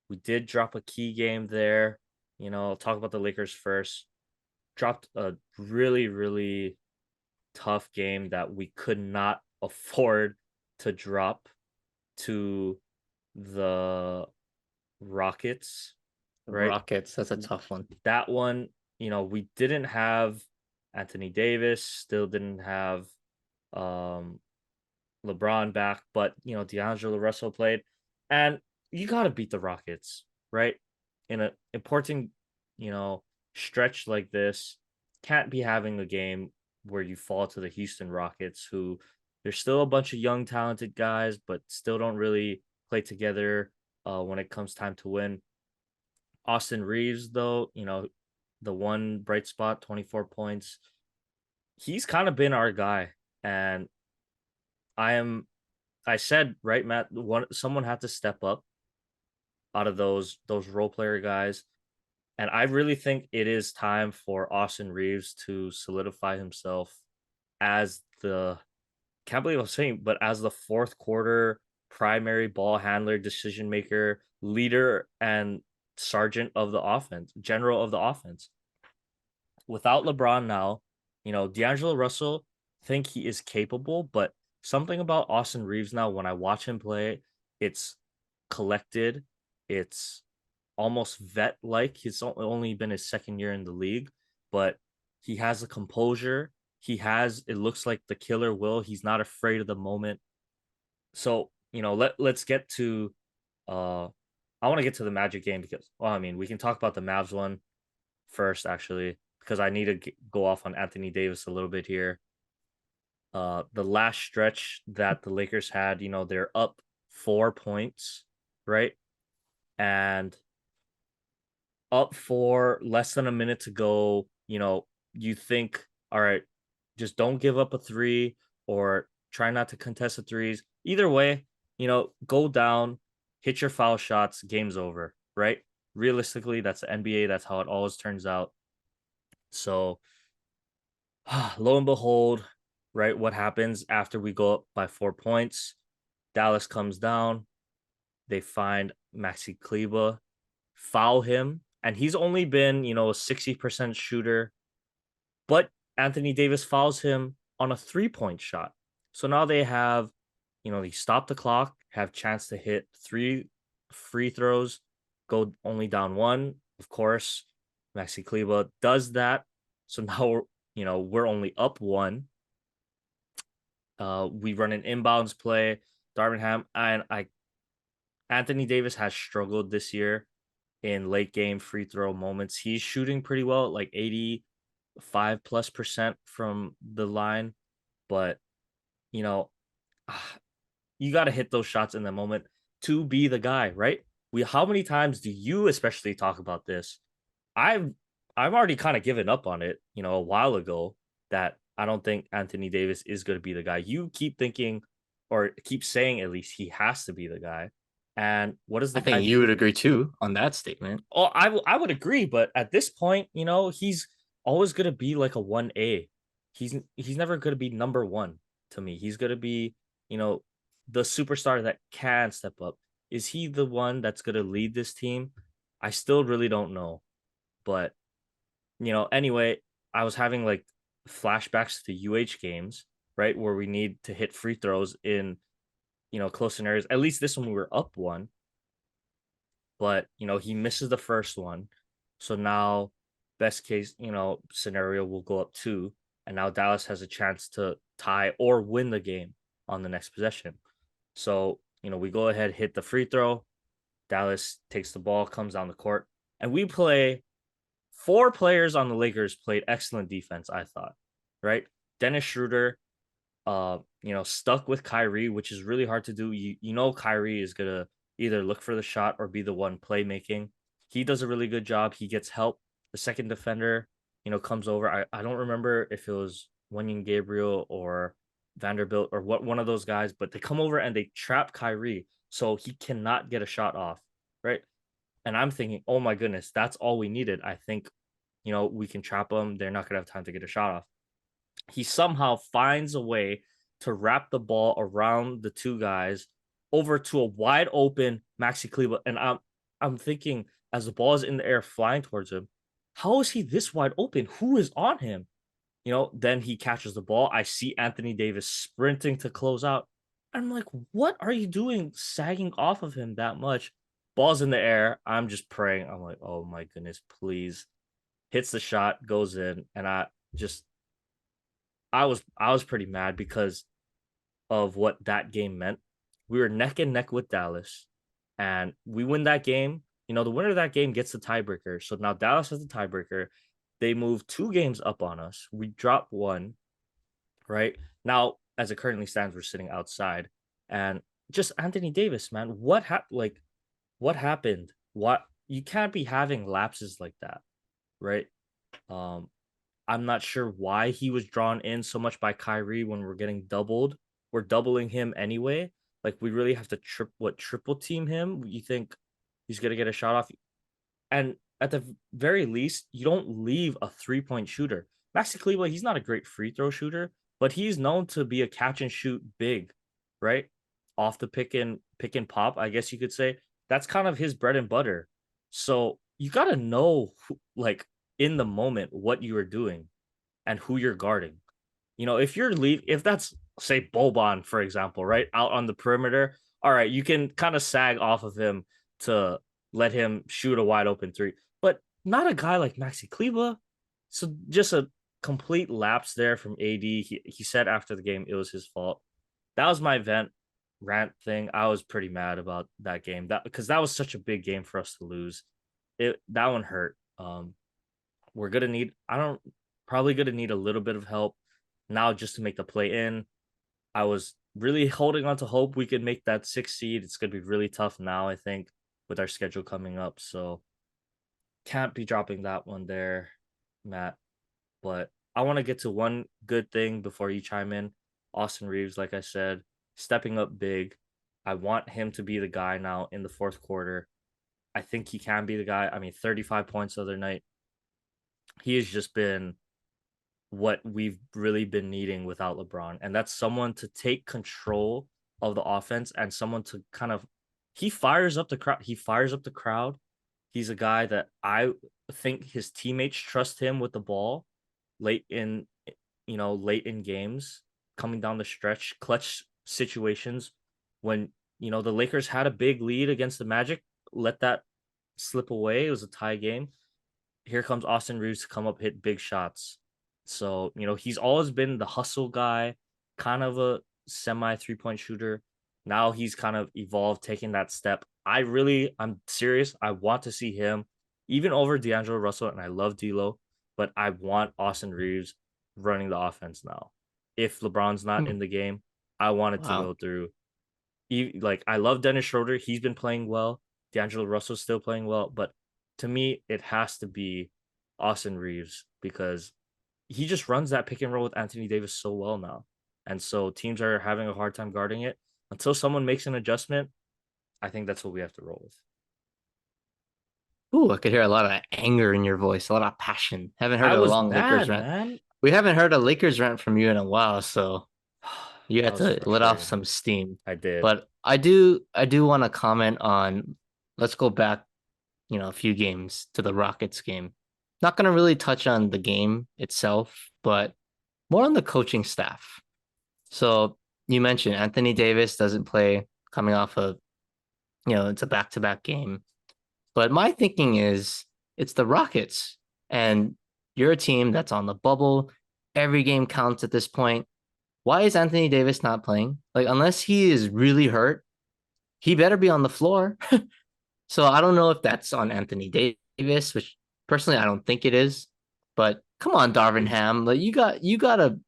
We did drop a key game there. I'll talk about the Lakers first. Dropped a really, really tough game that we could not afford to drop to the Rockets, right? Rockets, that's a tough one. That one, we didn't have Anthony Davis, still didn't have um LeBron back, but D'Angelo Russell played, and you got to beat the Rockets, right? In an important, you know, stretch like this, can't be having a game where you fall to the Houston Rockets, who there's still a bunch of young, talented guys, but still don't really play together when it comes time to win. Austin Reaves, though, the one bright spot, 24 points. He's kind of been our guy, and I am I said, right, Matt, someone had to step up out of those role player guys. And I really think it is time for Austin Reaves to solidify himself as the can't believe I'm saying, but as the fourth quarter primary ball handler, decision maker, leader, and sergeant of the offense, general of the offense. Without LeBron now, D'Angelo Russell, I think he is capable, but something about Austin Reaves now, when I watch him play, it's collected, it's almost vet like. He's only been his second year in the league, but he has the composure. It looks like the killer will. He's not afraid of the moment. So, let's get to I want to get to the Magic game because, well, I mean, we can talk about the Mavs one first, actually, because I need to go off on Anthony Davis a little bit here. The last stretch that the Lakers had, they're up 4 points, right? And up for less than a minute to go, you think, all right, just don't give up a three or try not to contest the threes. Either way, go down, hit your foul shots, game's over, right? Realistically, that's the NBA. That's how it always turns out. So, lo and behold, right, what happens after we go up by 4 points? Dallas comes down. They find Maxi Kleba, foul him, and he's only been, a 60% shooter, but Anthony Davis fouls him on a 3-point shot. So now they have, they stop the clock, have chance to hit 3 free throws, go only down 1. Of course, Maxi Kleba does that. So now, we're only up 1. We run an inbounds play, Darvingham, and Anthony Davis has struggled this year in late game free throw moments. He's shooting pretty well, like 85+% from the line, but you know, you got to hit those shots in the moment to be the guy, right? How many times do you especially talk about this? I've already kind of given up on it, a while ago, that I don't think Anthony Davis is going to be the guy. You keep thinking, or keep saying, at least he has to be the guy. And what is I the think guy? you would agree too on that statement. Oh, I would agree, but at this point, he's always gonna be like a 1A. He's never gonna be number one to me. He's gonna be, you know, the superstar that can step up. Is he the one that's gonna lead this team? I still really don't know. But anyway, I was having like flashbacks to UH games, right? Where we need to hit free throws in, close scenarios. At least this one we were up 1, but he misses the first one. So now best case, scenario will go up 2, and now Dallas has a chance to tie or win the game on the next possession. So, we go ahead, hit the free throw. Dallas takes the ball, comes down the court, and we play 4 players on the Lakers played excellent defense, I thought. Right? Dennis Schroeder stuck with Kyrie, which is really hard to do. Kyrie is gonna either look for the shot or be the one playmaking. He does a really good job. He gets help. The second defender, comes over. I don't remember if it was Wenyen Gabriel or Vanderbilt or what one of those guys, but they come over and they trap Kyrie so he cannot get a shot off, right? And I'm thinking, oh my goodness, that's all we needed. I think, we can trap them. They're not gonna have time to get a shot off. He somehow finds a way to wrap the ball around the two guys over to a wide open Maxi Kleber. And I'm thinking as the ball is in the air flying towards him, how is he this wide open? Who is on him? Then he catches the ball. I see Anthony Davis sprinting to close out. I'm like, what are you doing sagging off of him that much? Ball's in the air. I'm just praying. I'm like, oh my goodness, please. Hits the shot, goes in, and I was pretty mad because of what that game meant. We were neck and neck with Dallas, and we win that game. The winner of that game gets the tiebreaker. So now Dallas has the tiebreaker. They move 2 games up on us. We drop one, right? Now, as it currently stands, we're sitting outside. And just Anthony Davis, man, what happened? What You can't be having lapses like that, right? Um, I'm not sure why he was drawn in so much by Kyrie when we're getting doubled. We're doubling him anyway. Like we really have to triple team him. You think he's gonna get a shot off? And at the very least, you don't leave a 3-point shooter. Maxi Kleber, he's not a great free throw shooter, but he's known to be a catch and shoot big, right? Off the pick and pop, I guess you could say. That's kind of his bread and butter. So you gotta know like in the moment what you are doing and who you're guarding. If that's say Boban, for example, right? Out on the perimeter, all right, you can kind of sag off of him to let him shoot a wide open three, but not a guy like Maxi Kleber. So just a complete lapse there from AD. He said after the game it was his fault. That was my rant thing. I was pretty mad about that game. Because that was such a big game for us to lose. That one hurt. We're gonna need I don't probably gonna need a little bit of help now just to make the play in. I was really holding on to hope we could make that 6th seed. It's gonna be really tough now, I think, with our schedule coming up. So can't be dropping that one there, Matt. But I want to get to one good thing before you chime in. Austin Reaves, like I said, stepping up big. I want him to be the guy now in the fourth quarter. I think he can be the guy. I mean, 35 points the other night. He has just been what we've really been needing without LeBron. And that's someone to take control of the offense and someone to kind of he fires up the crowd. He's a guy that I think his teammates trust him with the ball late in late in games, coming down the stretch, clutch situations when the Lakers had a big lead against the Magic, let that slip away. It was a tie game. Here comes Austin Reaves to come up, hit big shots. So, he's always been the hustle guy, kind of a semi 3-point shooter. Now he's kind of evolved, taking that step. I'm serious. I want to see him even over D'Angelo Russell, and I love D'Lo, but I want Austin Reaves running the offense now. If LeBron's not in the game, I want it to go through. Like I love Dennis Schroeder. He's been playing well. D'Angelo Russell's still playing well, but to me, it has to be Austin Reaves because he just runs that pick and roll with Anthony Davis so well now. And so teams are having a hard time guarding it. Until someone makes an adjustment, I think that's what we have to roll with. Ooh, I could hear a lot of anger in your voice, a lot of passion. Haven't heard I a was long Lakers mad, rant. man. We haven't heard a Lakers rant from you in a while, so you That had was to let off frustrating. some steam. I did. But I do want to comment on, let's go back, a few games to the Rockets game. Not going to really touch on the game itself, but more on the coaching staff. So you mentioned Anthony Davis doesn't play coming off of, it's a back-to-back game. But my thinking is it's the Rockets, and you're a team that's on the bubble. Every game counts at this point. Why is Anthony Davis not playing? Like, unless he is really hurt, he better be on the floor. So I don't know if that's on Anthony Davis, which personally I don't think it is. But come on, Darvin Ham, like you gotta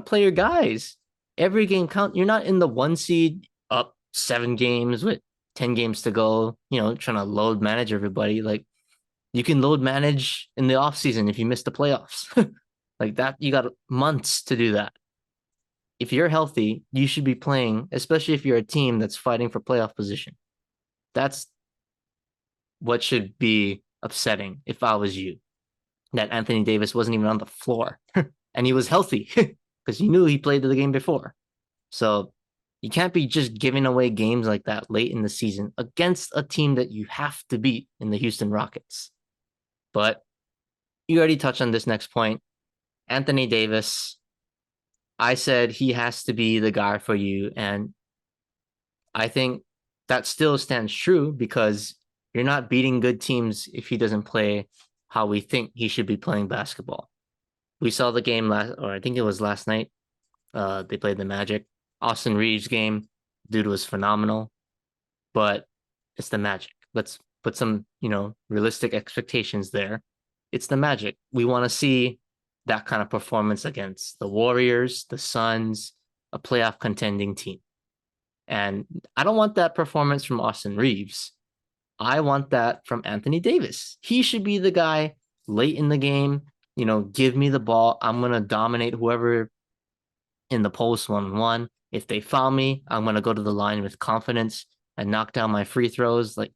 play your guys. Every game count. You're not in the 1 seed up 7 games with 10 games to go. Trying to load manage everybody. Like you can load manage in the offseason if you miss the playoffs. Like that, you got months to do that. If you're healthy, you should be playing, especially if you're a team that's fighting for playoff position. That's what should be upsetting if I was you. that Anthony Davis wasn't even on the floor and he was healthy because you knew he played the game before. So you can't be just giving away games like that late in the season against a team that you have to beat in the Houston Rockets. But you already touched on this next point. Anthony Davis, I said he has to be the guy for you. And I think that still stands true because you're not beating good teams if he doesn't play how we think he should be playing basketball. We saw the game last, or I think it was last night. They played the Magic. Austin Reaves game, dude was phenomenal, but it's the Magic. Let's put some, realistic expectations there. It's the Magic. We want to see that kind of performance against the Warriors, the Suns, a playoff contending team. And I don't want that performance from Austin Reaves. I want that from Anthony Davis. He should be the guy late in the game. Give me the ball. I'm going to dominate whoever in the post 1-on-1. If they foul me, I'm going to go to the line with confidence and knock down my free throws. Like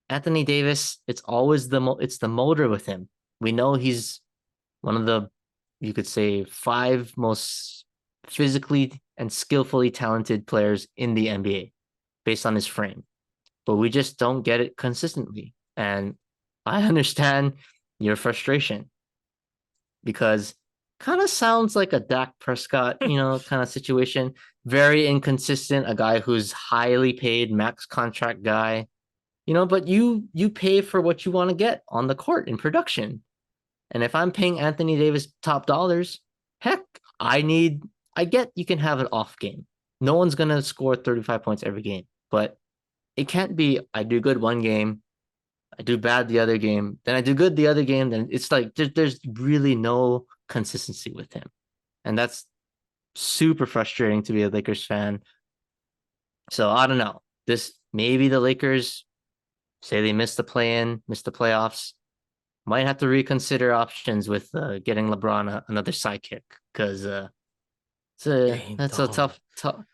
Anthony Davis, it's always it's the motor with him. We know he's one of the, you could say, 5 most physically and skillfully talented players in the NBA based on his frame. But we just don't get it consistently. And I understand your frustration because kind of sounds like a Dak Prescott, kind of situation. Very inconsistent, a guy who's highly paid, max contract guy, but you pay for what you want to get on the court in production. And if I'm paying Anthony Davis top dollars, heck, I get you can have an off game. No one's going to score 35 points every game, but it can't be I do good one game, I do bad the other game, then I do good the other game. Then it's like there's really no consistency with him. And that's super frustrating to be a Lakers fan. So I don't know. This maybe the Lakers say they missed the play-in, missed the playoffs, might have to reconsider options with getting LeBron another sidekick because Dame that's a Dollar. tough.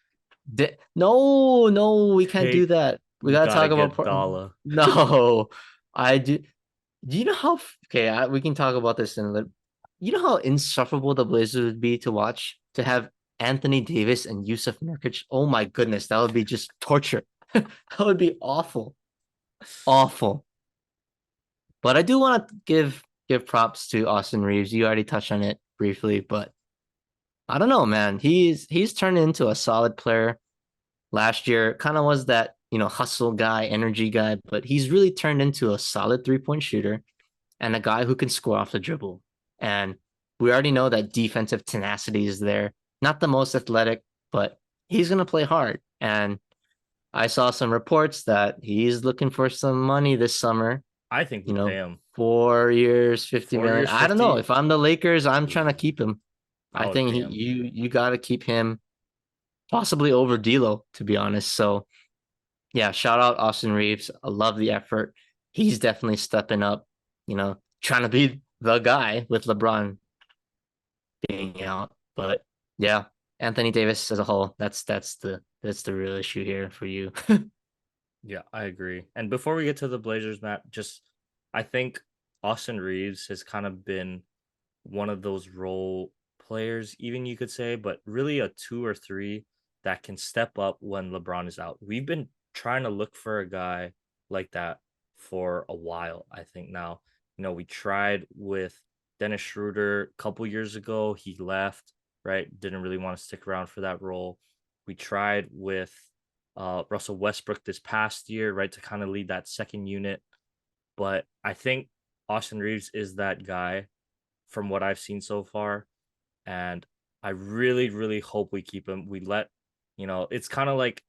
No, no, we can't do Pick. that. We You gotta gotta talk about get Dollar. no. I do. Do you know how? Okay, we can talk about this in a little. You know how insufferable the Blazers would be to watch to have Anthony Davis and Yusuf Nurkic. Oh my goodness, that would be just torture. That would be awful, awful. But I do want to give props to Austin Reaves. You already touched on it briefly, but I don't know, man. He's turned into a solid player. Last year kind of was that, hustle guy, energy guy, but he's really turned into a solid 3-point shooter and a guy who can score off the dribble. And we already know that defensive tenacity is there. Not the most athletic, but he's going to play hard. And I saw some reports that he's looking for some money this summer, I think we you pay know, him 4 years, 50 4 million. years, I don't know. 50. If I'm the Lakers, I'm trying to keep him. I I would think pay him. you got to keep him possibly over D'Lo, to be honest. So yeah, shout out Austin Reaves. I love the effort. He's definitely stepping up, trying to be the guy with LeBron being out. But yeah, Anthony Davis as a whole, that's the real issue here for you. Yeah, I agree. And before we get to the Blazers, Matt, just I think Austin Reaves has kind of been one of those role players, even you could say, but really a 2 or 3 that can step up when LeBron is out. We've been trying to look for a guy like that for a while, I think now. We tried with Dennis Schroeder a couple years ago. He left, right? Didn't really want to stick around for that role. We tried with Russell Westbrook this past year, right, to kind of lead that second unit. But I think Austin Reaves is that guy from what I've seen so far. And I really, really hope we keep him. It's kind of like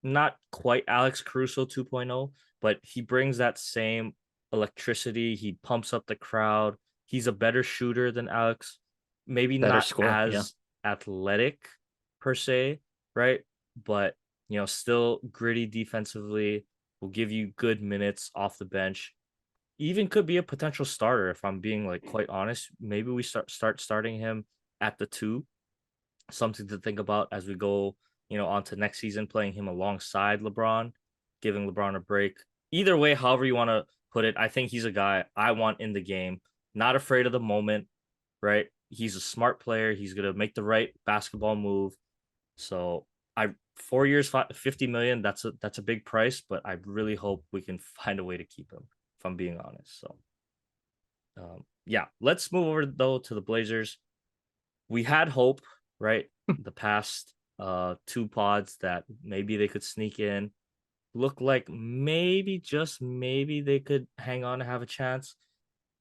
not quite Alex Caruso 2.0, but he brings that same electricity. He pumps up the crowd. He's a better shooter than Alex. Maybe Better not score. Yeah. as athletic per se, right? But, still gritty defensively, will give you good minutes off the bench. Even could be a potential starter if I'm being like quite honest. Maybe we start starting him at the 2. Something to think about as we go, on to next season, playing him alongside LeBron, giving LeBron a break. Either way, however you want to put it, I think he's a guy I want in the game not afraid of the moment, right? He's a smart player. He's gonna make the right basketball move. So 4 years, 50 million. That's a big price, but I really hope we can find a way to keep him. If I'm being honest, so yeah, let's move over though to the Blazers. We had hope, right? The past two pods that maybe they could sneak in. Look like maybe just maybe they could hang on and have a chance.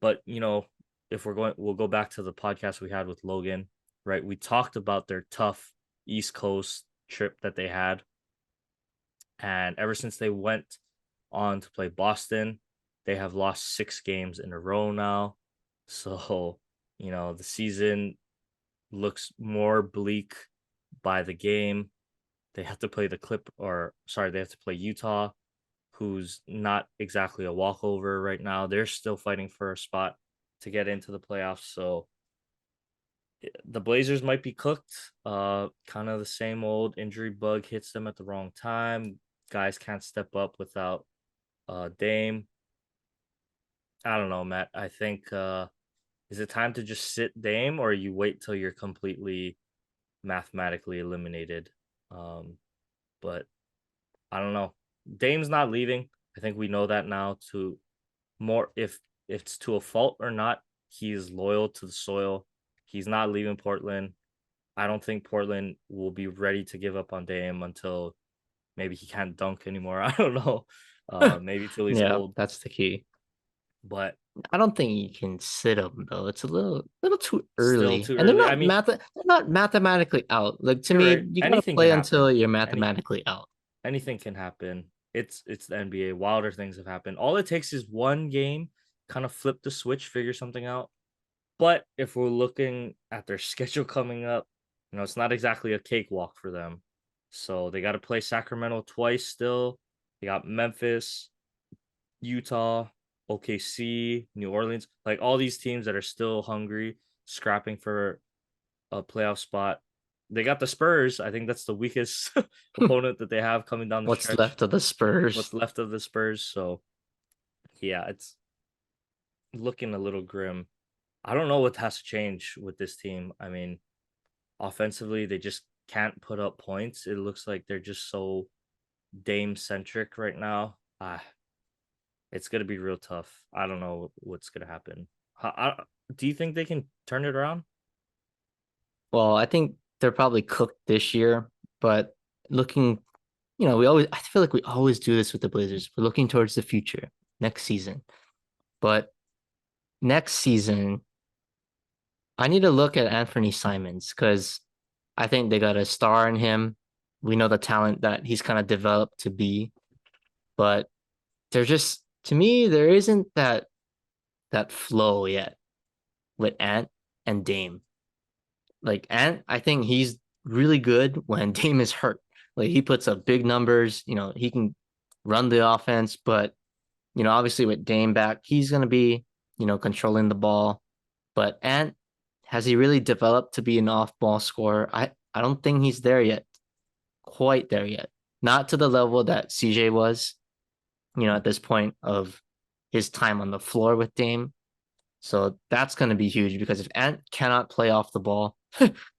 But if we'll go back to the podcast we had with Logan, right? We talked about their tough East Coast trip that they had. And ever since they went on to play Boston, they have lost 6 games in a row now. So, the season looks more bleak by the game. They have to play they have to play Utah, who's not exactly a walkover right now. They're still fighting for a spot to get into the playoffs. So the Blazers might be cooked. Kind of the same old injury bug hits them at the wrong time. Guys can't step up without Dame. I don't know, Matt. I think is it time to just sit Dame, or you wait till you're completely mathematically eliminated? But I don't know. Dame's not leaving. I think we know that now. To more if it's to a fault or not, he is loyal to the soil. He's not leaving Portland. I don't think Portland will be ready to give up on Dame until maybe he can't dunk anymore. I don't know. Maybe till he's Yeah, old. that's the key. But I don't think you can sit them though. It's a little too still early, too and they're early. I not mean, they're not mathematically out. Like to you're me, right. you gotta Anything can play until happen. you're Any mathematically out. anything can happen. It's the NBA. Wilder things have happened. All it takes is one game, kind of flip the switch, figure something out. But if we're looking at their schedule coming up, it's not exactly a cakewalk for them. So they got to play Sacramento twice still. They got Memphis, Utah, OKC, New Orleans, like all these teams that are still hungry, scrapping for a playoff spot. They got the Spurs. I think that's the weakest opponent that they have coming down the What's stretch. left of the Spurs? What's left of the Spurs. So yeah, it's looking a little grim. I don't know what has to change with this team. I mean, offensively, they just can't put up points. It looks like they're just so Dame centric right now. It's gonna be real tough. I don't know what's gonna happen. Do you think they can turn it around? Well, I think they're probably cooked this year, but looking, I feel like we always do this with the Blazers. We're looking towards the future, next season. But next season, I need to look at Anthony Simons because I think they got a star in him. We know the talent that he's kind of developed to be, but there's just to me there isn't that flow yet with Ant and Dame. Like Ant, I think he's really good when Dame is hurt. Like he puts up big numbers, he can run the offense, but obviously with Dame back, he's gonna be, controlling the ball. But Ant, has he really developed to be an off-ball scorer? I don't think he's there yet. Quite there yet. Not to the level that CJ was, at this point of his time on the floor with Dame. So that's going to be huge because if Ant cannot play off the ball,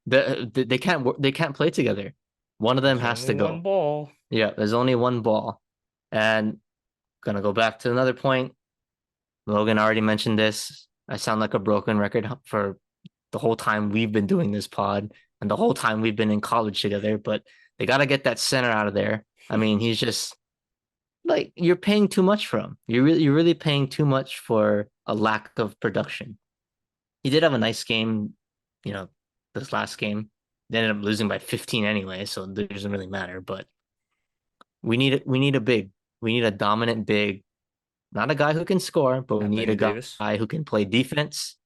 they can't play together. One of them There's has only to one go. ball. Yeah, there's only one ball. And gonna go back to another point. Logan already mentioned this. I sound like a broken record for the whole time we've been doing this pod and the whole time we've been in college together, but they got to get that center out of there. I mean, he's just like you're paying too much for him. You're really paying too much for a lack of production. He did have a nice game, you know, this last game. They ended up losing by 15 anyway, so it doesn't really matter. But we need a big. We need a dominant big, not a guy who can score, but we need Anthony a Davis. guy who can play defense.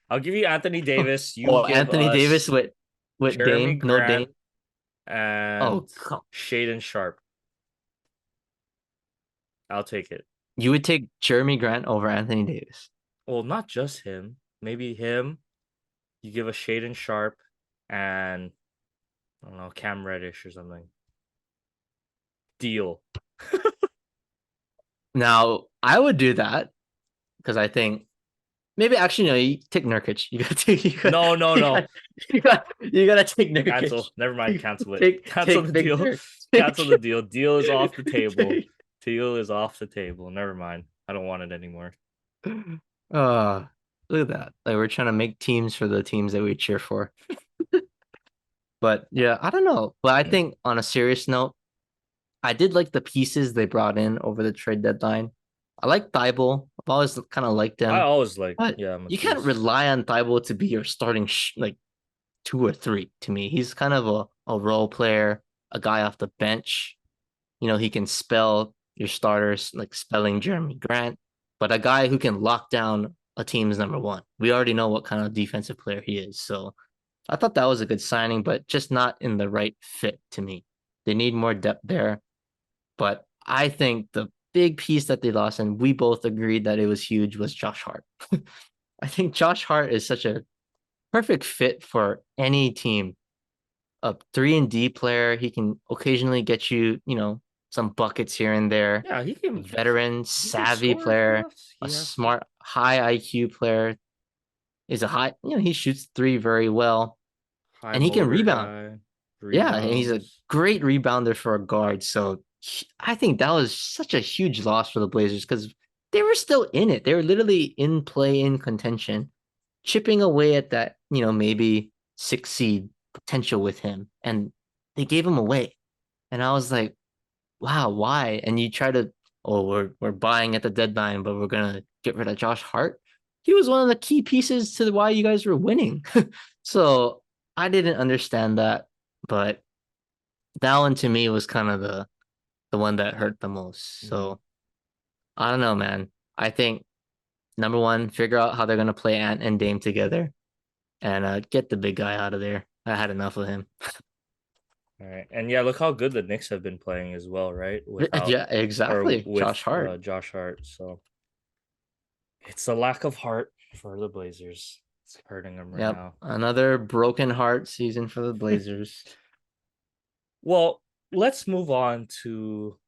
I'll give you Anthony Davis. You Or give Anthony Davis us with Jeremy Dame, no Dame. Grant and Oh, come. Shaden Sharp. I'll take it. You would take Jeremy Grant over Anthony Davis. Well, not just him. Maybe him. You give us Shaden Sharp and I don't know, Cam Reddish or something. Deal. Now, I would do that. because I think maybe actually no, you take Nurkic. You gotta take No, no, you no. got you gotta take Nurkic. Cancel. Never mind. You Cancel it. Cancel the take deal. Dirk. Cancel Take, the deal. Deal is off the table. take. Deal is off the table. Never mind. I don't want it anymore. Uh look at that. Like we're trying to make teams for the teams that we cheer for. But yeah, I don't know. But I think on a serious note, I did like the pieces they brought in over the trade deadline. I like Thibault. I've always kind of liked I him, always like, but yeah, you can't Matthias. rely on Thibault to be your starting like two or three to me. He's kind of a role player, a guy off the bench. He can spell your starters like spelling Jeremy Grant, but a guy who can lock down a team's number one. We already know what kind of defensive player he is. So I thought that was a good signing, but just not in the right fit to me. They need more depth there. But I think the big piece that they lost, and we both agreed that it was huge, was Josh Hart. I think Josh Hart is such a perfect fit for any team. A 3-and-D player, he can occasionally get you, some buckets here and there. Yeah, A veteran, he can savvy score for player, us. a He has smart, high IQ player. Is a high, he shoots three very well, high and he can motor rebound. guy, Yeah, and he's a rebounds. great rebounder for a guard. So I think that was such a huge loss for the Blazers because they were still in it. They were literally in play in contention, chipping away at that, maybe 6 seed potential with him. And they gave him away. And I was like, wow, why? And you try to, oh, we're buying at the deadline, but we're gonna get rid of Josh Hart. He was one of the key pieces to why you guys were winning. So I didn't understand that, but that one to me was kind of the one that hurt the most. Mhm. So I don't know, man. I think number one, figure out how they're gonna play Ant and Dame together and get the big guy out of there. I had enough of him. All right, and yeah, look how good the Knicks have been playing as well, right? Without Yeah, or exactly. Josh with Hart. Josh Hart. So it's a lack of heart for the Blazers. It's hurting them right Yep. now. Another broken heart season for the Blazers. Well, let's move on to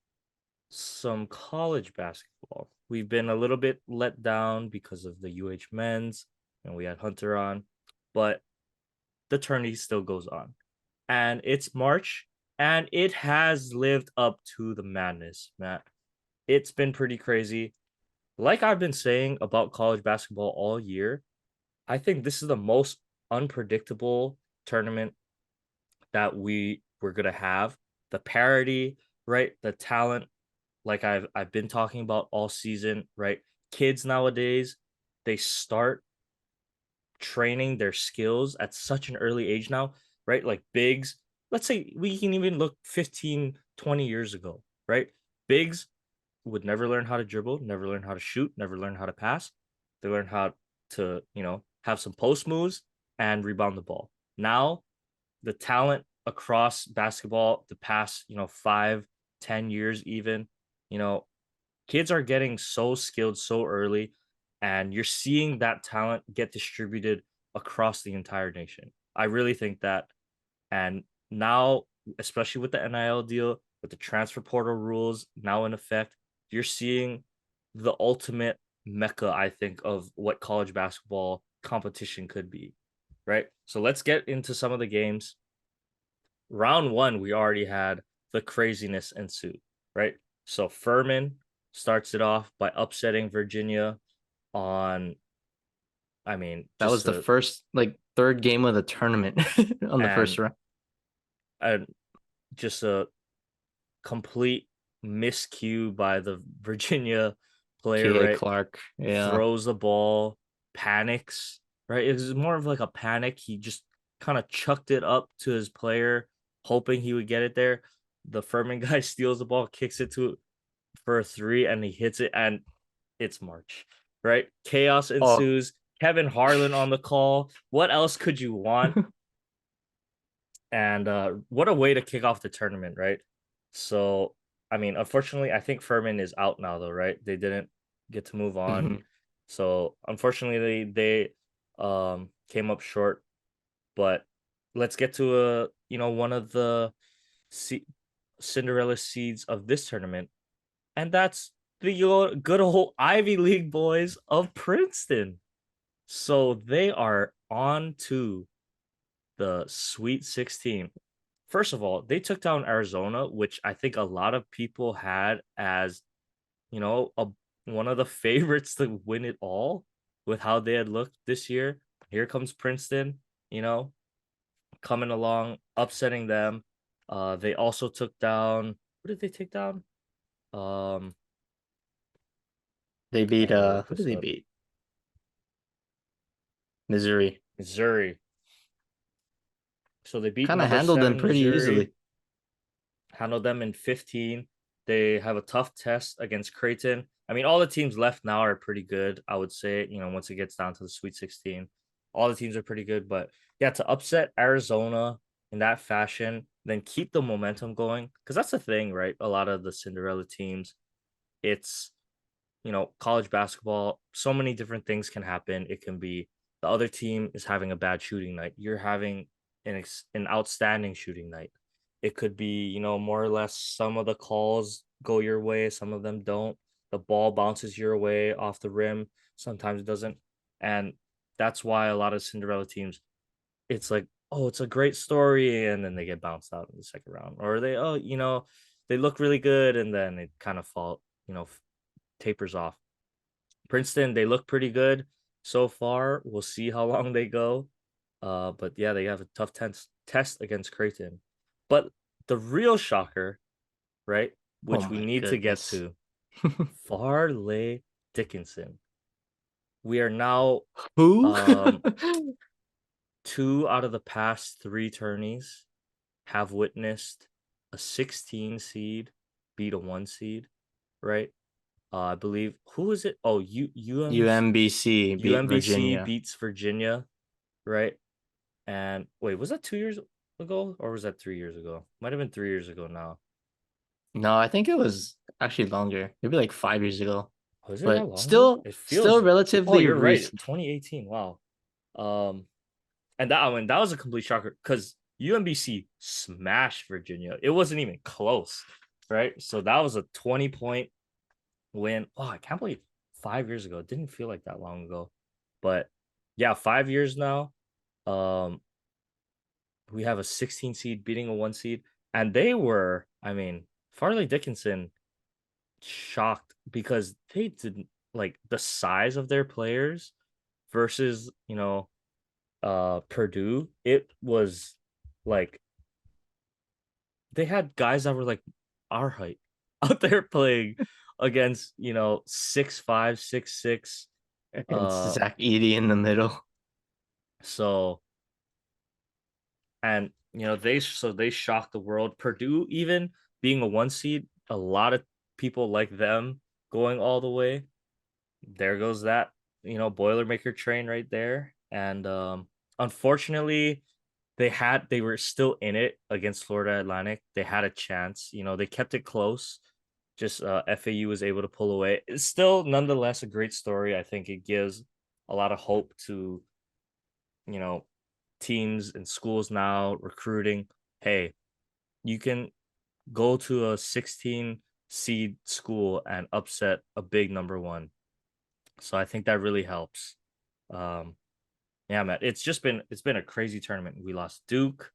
some college basketball. We've been a little bit let down because of the UH men's, and we had Hunter on, but the tourney still goes on. And it's March, and it has lived up to the madness, Matt. It's been pretty crazy. Like I've been saying about college basketball all year, I think this is the most unpredictable tournament that we were gonna have. The parity, right? The talent, like I've been talking about all season, right? Kids nowadays, they start training their skills at such an early age now, right? Like bigs, let's say we can even look 15, 20 years ago, right? Bigs would never learn how to dribble, never learn how to shoot, never learn how to pass. They learn how to, have some post moves and rebound the ball. Now, the talent across basketball the past, 5, 10 years, even, you know, kids are getting so skilled so early, and you're seeing that talent get distributed across the entire nation. I really think that. And now, especially with the NIL deal, with the transfer portal rules now in effect, you're seeing the ultimate mecca, I think, of what college basketball competition could be. Right. So let's get into some of the games. Round one, we already had the craziness ensue. Right. So Furman starts it off by upsetting Virginia on, I mean, That was just the first like third game of the tournament on the and first round. a just a complete miscue by the Virginia player, K.A. right? Clark. Yeah. Throws the ball, panics, right? It was more of like a panic. He just kind of chucked it up to his player, hoping he would get it there. The Furman guy steals the ball, kicks it to for a three, and he hits it, and it's March, right? Chaos Oh, ensues. Kevin Harlan on the call. What else could you want? And what a way to kick off the tournament, right? So, I mean, unfortunately, I think Furman is out now, though, right? They didn't get to move on. mhm. So, unfortunately, they came up short. But let's get to one of the Cinderella seeds of this tournament, and that's the good old Ivy League boys of Princeton. So they are on to the Sweet 16. First of all, they took down Arizona, which I think a lot of people had as, one of the favorites to win it all with how they had looked this year. Here comes Princeton, you know, coming along, upsetting them. They also took down, what did they take down? Um, They beat I gotta look who this did they up. beat? Missouri. Missouri. So they beat Kind of number handled them seven pretty Missouri, easily. handled them in 15. They have a tough test against Creighton. I mean, all the teams left now are pretty good, I would say, once it gets down to the Sweet 16. All the teams are pretty good, but yeah, to upset Arizona in that fashion, then keep the momentum going, because that's the thing, right? A lot of the Cinderella teams, it's college basketball, so many different things can happen. It can be the other team is having a bad shooting night. You're having an outstanding shooting night. It could be, more or less some of the calls go your way, some of them don't. The ball bounces your way off the rim, sometimes it doesn't. And that's why a lot of Cinderella teams, it's like, oh, it's a great story, and then they get bounced out in the second round. Or they look really good and then it kind of tapers off. Princeton, they look pretty good so far. We'll see how long they go. But yeah, they have a tough test against Creighton. But the real shocker, right, Oh which we my need to get goodness. to, Farleigh Dickinson. We are now Who? um two out of the past three tourneys have witnessed a 16 seed beat a one seed, right? I believe, who is it? Oh, UMBC beat UMBC Virginia. beats Virginia, right? And wait, was that 2 years ago or was that 3 years ago? Might have been 3 years ago now. No, I think it was actually longer. Maybe like 5 years ago. Was it that But long ago? It still feels. Oh, relatively you're right. recent. 2018. Wow. Um, and that, I mean, that was a complete shocker because UMBC smashed Virginia. It wasn't even close, right? So that was a 20-point win. Oh, I can't believe 5 years ago. It didn't feel like that long ago, but yeah, 5 years now. Um, we have a 16 seed beating a one seed, and they were, I mean, Farleigh Dickinson shocked because they didn't like the size of their players versus Purdue. It was like they had guys that were like our height out there playing against 6'5", 6'6". Against uh Zach Edey in the middle. so and they shocked the world. Purdue, even being a one seed, a lot of people like them going all the way. There goes that Boilermaker train right there. And unfortunately, they were still in it against Florida Atlantic. They had a chance. They kept it close. Just FAU was able to pull away. It's still nonetheless a great story. I think it gives a lot of hope to you know teams and schools now recruiting. Hey, you can go to a 16 seed school and upset a big number one. So I think that really helps. Um, yeah, man, it's been a crazy tournament. We lost Duke,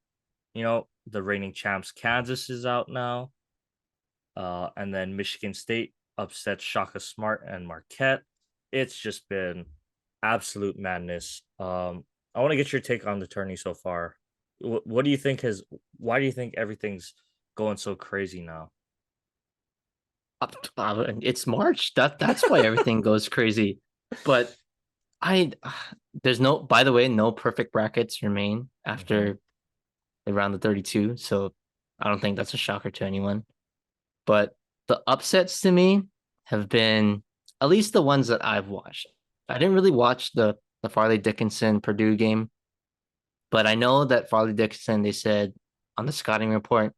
the reigning champs. Kansas is out now. And then Michigan State upset Shaka Smart and Marquette. It's just been absolute madness. I want to get your take on the tourney so far. What do you think has? Why do you think everything's going so crazy now? It's March. That's why everything goes crazy. But I there's no by the way, no perfect brackets remain Hmm. after the round of 32. So I don't think that's a shocker to anyone. But the upsets to me have been at least the ones that I've watched. I didn't really watch the Farley Dickinson Purdue game, but I know that Farley Dickinson, they said on the scouting report,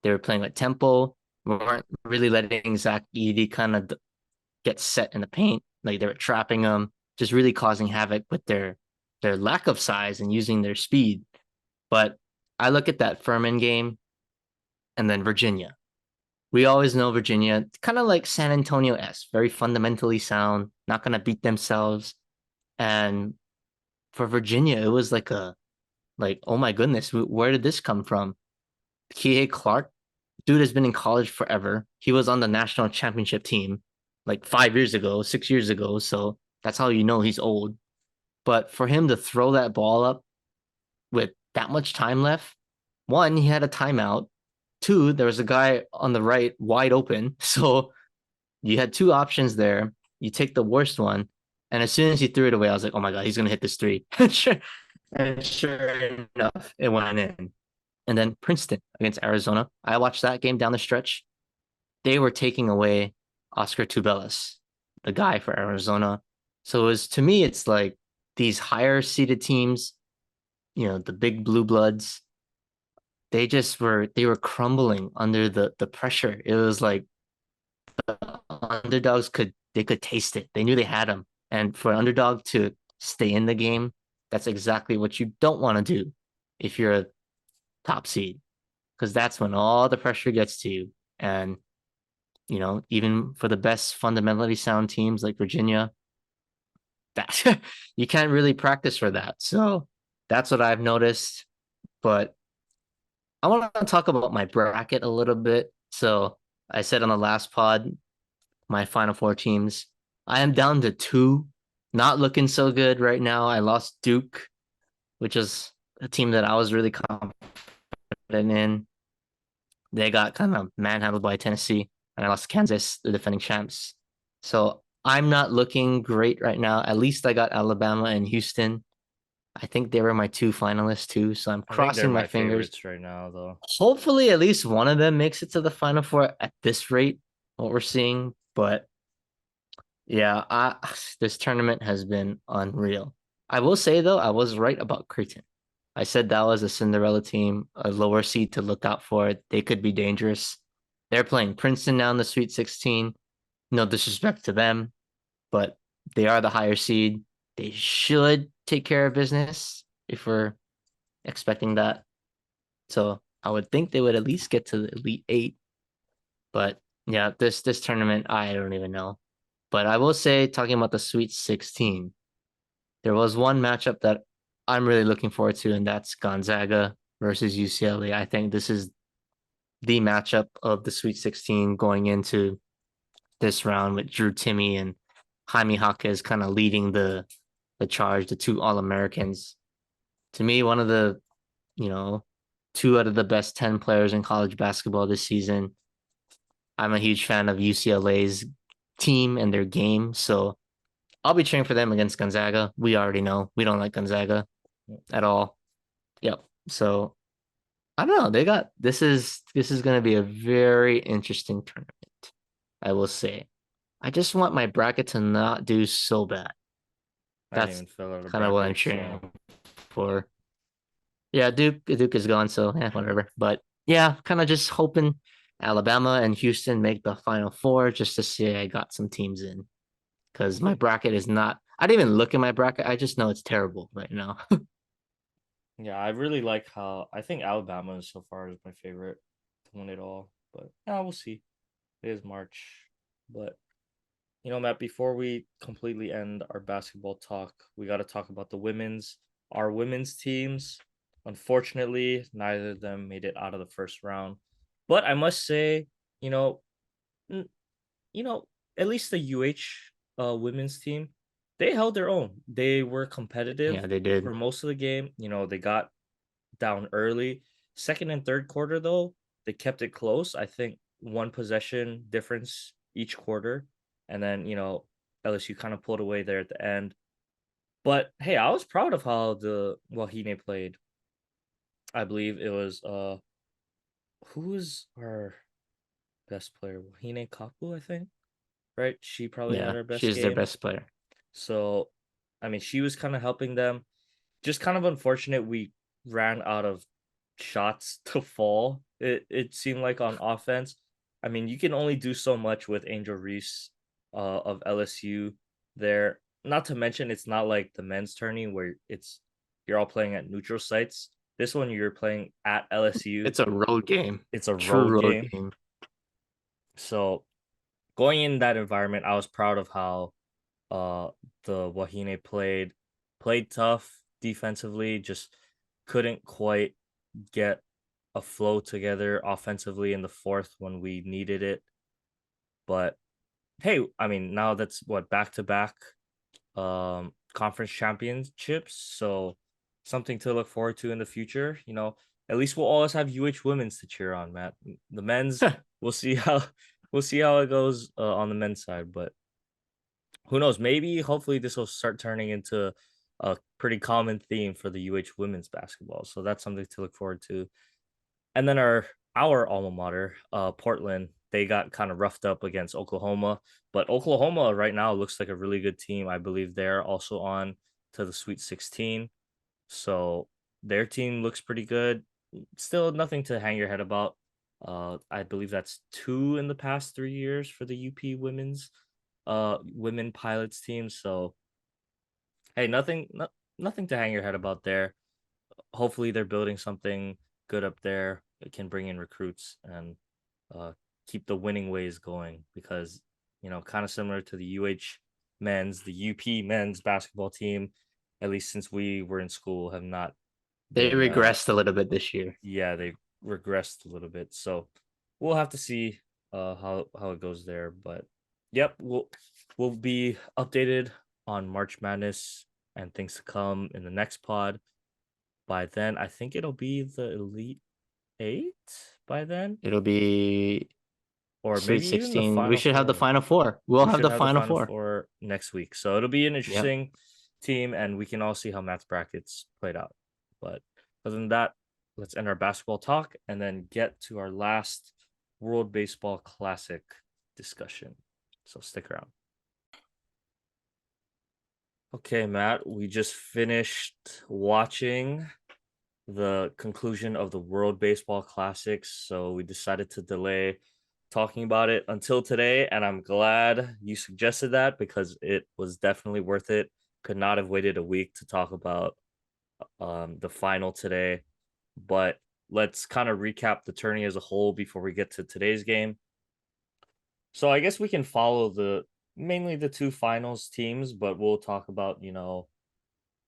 they were playing with tempo, weren't really letting Zach Edey kind of get set in the paint. Like they were trapping him, just really causing havoc with their lack of size and using their speed. But I look at that Furman game and then Virginia. We always know Virginia, kind of like San Antonio-esque, very fundamentally sound, not gonna beat themselves. And for Virginia, it was like, oh my goodness, where did this come from? Kihei Clark, dude has been in college forever. He was on the national championship team like 5 years ago, 6 years ago. So that's how you know he's old. But for him to throw that ball up with that much time left, one, he had a timeout. Two, there was a guy on the right wide open. So you had two options there. You take the worst one. And as soon as he threw it away, I was like, oh my God, he's going to hit this three. And sure enough, it went in. And then Princeton against Arizona. I watched that game down the stretch. They were taking away Oscar Tubelis, the guy for Arizona. So it was to me, it's like these higher seeded teams, the big blue bloods, they were crumbling under the pressure. It was like underdogs could taste it. They knew they had them. And for an underdog to stay in the game, that's exactly what you don't want to do if you're a top seed, because that's when all the pressure gets to you. And even for the best fundamentally sound teams like Virginia, that you can't really practice for that. So that's what I've noticed. But I want to talk about my bracket a little bit. So I said on the last pod, my Final Four teams. I am down to two. Not looking so good right now. I lost Duke, which is a team that I was really confident in. They got kind of manhandled by Tennessee, and I lost Kansas, the defending champs. So I'm not looking great right now. At least I got Alabama and Houston. I think they were my two finalists too. So I'm I think they're crossing my my fingers. favorites right now, though. Hopefully, at least one of them makes it to the Final Four at this rate, what we're seeing. But yeah, this tournament has been unreal. I will say though, I was right about Creighton. I said that was a Cinderella team, a lower seed to look out for. They could be dangerous. They're playing Princeton now in the Sweet 16. No disrespect to them, but they are the higher seed. They should take care of business if we're expecting that. So I would think they would at least get to the Elite Eight. But yeah, this tournament, I don't even know. But I will say, talking about the Sweet 16, there was one matchup that I'm really looking forward to, and that's Gonzaga versus UCLA. I think this is the matchup of the Sweet 16 going into this round with Drew Timme and Jaime Jaquez kind of leading the charge, the two All-Americans. To me, one of the, you know, two out of the best 10 players in college basketball this season. I'm a huge fan of UCLA's team and their game, so I'll be cheering for them against Gonzaga. We already know we don't like Gonzaga at all. Yep. So I don't know. They got this is going to be a very interesting tournament. I will say. I just want my bracket to not do so bad. I didn't That's even fill out a kind of what I'm bracket, cheering so for. Yeah, Duke is gone, so yeah, whatever. But yeah, kind of just hoping Alabama and Houston make the Final Four just to see I got some teams in, because my bracket is not. I didn't even look at my bracket. I just know it's terrible right now. yeah, I really like how I think Alabama is so far is my favorite to win it all. But yeah, we'll see. It is March. But Matt, before we completely end our basketball talk, we got to talk about our women's teams. Unfortunately, neither of them made it out of the first round. But I must say, you know, you know, at least the UH women's team, they held their own. They were competitive Yeah, they did. for most of the game. They got down early. Second and third quarter though, they kept it close. I think one possession difference each quarter. And then, LSU kind of pulled away there at the end. But hey, I was proud of how the Wahine played. I believe it was who was our best player? Wahine Kapu, I think. Right? She probably had Yeah, her best she's their game. best player. So, I mean, she was kind of helping them. Just kind of unfortunate we ran out of shots to fall. It seemed like on offense. I mean, you can only do so much with Angel Reese of LSU there. Not to mention, it's not like the men's tourney where you're all playing at neutral sites. This one you're playing at LSU. It's a road game. It's a True road road game. game. So going in that environment, I was proud of how uh the Wahine played tough defensively, just couldn't quite get a flow together offensively in the fourth when we needed it. But hey, I mean, now that's what back to back conference championships, so something to look forward to in the future. At least we'll always have UH women's to cheer on, Matt. The men's, we'll see how it goes on the men's side, but who knows? Maybe hopefully this will start turning into a pretty common theme for the UH women's basketball. So that's something to look forward to. And then our alma mater, Portland, they got kind of roughed up against Oklahoma, but Oklahoma right now looks like a really good team. I believe they're also on to the Sweet 16. So their team looks pretty good. Still nothing to hang your head about. I believe that's two in the past 3 years for the UP women pilots team. So hey, nothing to hang your head about there. Hopefully they're building something good up there. It can bring in recruits and uh, keep the winning ways going because kind of similar to the the UP men's basketball team, at least since we were in school, have not They been. regressed a little bit this year. Yeah, they regressed a little bit. So we'll have to see how it goes there. But yep, we'll be updated on March Madness and things to come in the next pod. By then, I think it'll be the Elite Eight by then, It'll be or Sweet maybe even the 16. We Final should have the Four. Final Four. We'll We have should the have the Final Final Four. Four next week, so it'll be an Yep. interesting team, and we can all see how Matt's brackets played out. But other than that, let's end our basketball talk and then get to our last World Baseball Classic discussion. So stick around. Okay, Matt, we just finished watching the conclusion of the World Baseball Classics, so we decided to delay talking about it until today, and I'm glad you suggested that because it was definitely worth it. Could not have waited a week to talk about the final today, but let's kind of recap the tourney as a whole before we get to today's game. So I guess we can follow mainly the two finals teams, but we'll talk about,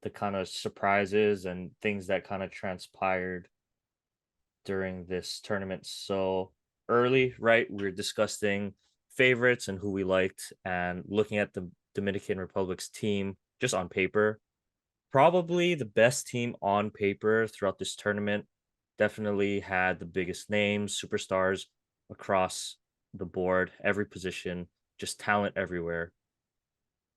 the kind of surprises and things that kind of transpired during this tournament. So early, right, we were discussing favorites and who we liked and looking at the Dominican Republic's team just on paper. Probably the best team on paper throughout this tournament. Definitely had the biggest names, superstars across the board, every position, just talent everywhere.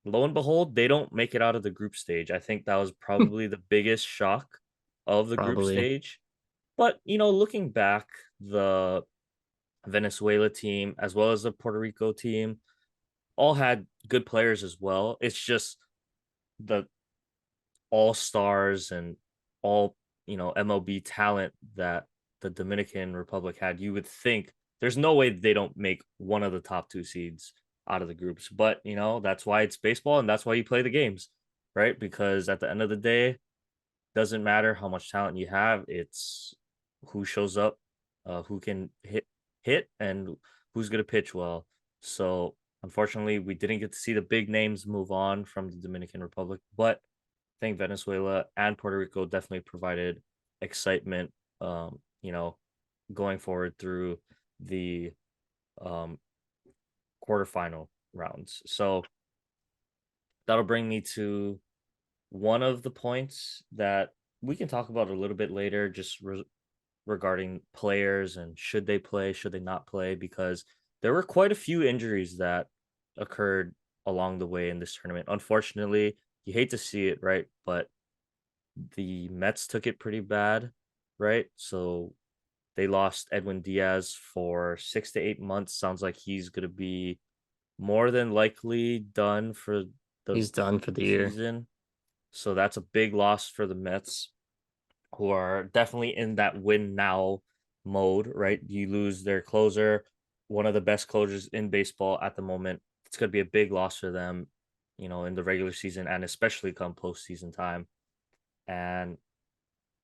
Lo and behold, they don't make it out of the group stage. I think that was probably the biggest shock of the group Probably. stage. But, looking back, the Venezuela team as well as the Puerto Rico team all had good players as well. It's just the all stars and all, MLB talent that the Dominican Republic had. You would think there's no way they don't make one of the top two seeds out of the groups. But, that's why it's baseball and that's why you play the games, right? Because at the end of the day, doesn't matter how much talent you have, it's who shows up, who can hit and who's going to pitch well. So unfortunately, we didn't get to see the big names move on from the Dominican Republic, but I think Venezuela and Puerto Rico definitely provided excitement, going forward through the um, quarterfinal rounds. So that'll bring me to one of the points that we can talk about a little bit later, just regarding players and should they play, should they not play, because there were quite a few injuries that occurred along the way in this tournament. Unfortunately, you hate to see it, right? But the Mets took it pretty bad, right? So they lost Edwin Diaz for 6 to 8 months. Sounds like he's going to be more than likely done for the He's done for the year. season. So that's a big loss for the Mets, who are definitely in that win now mode, right? You lose their closer, one of the best closers in baseball at the moment. It's going to be a big loss for them, in the regular season and especially come postseason time. And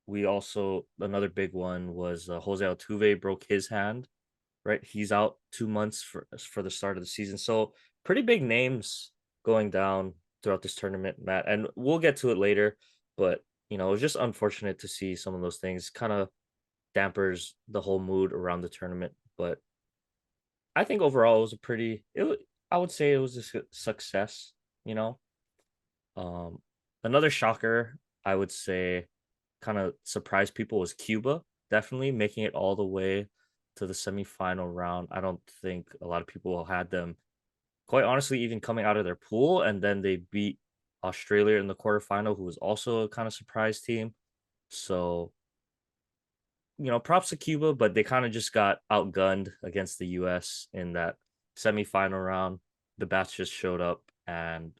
we also, another big one was Jose Altuve broke his hand, right? He's out 2 months for the start of the season. So pretty big names going down throughout this tournament, Matt. And we'll get to it later. But it was just unfortunate to see some of those things kind of dampers the whole mood around the tournament. But I think overall it was a pretty I would say it was a success, you know. Um Another shocker, I would say, kind of surprised people was Cuba, definitely making it all the way to the semifinal round. I don't think a lot of people had them, quite honestly, even coming out of their pool, and then they beat Australia in the quarterfinal, who was also a kind of surprise team. So, props to Cuba, but they kind of just got outgunned against the US in that semifinal round. The bats just showed up, and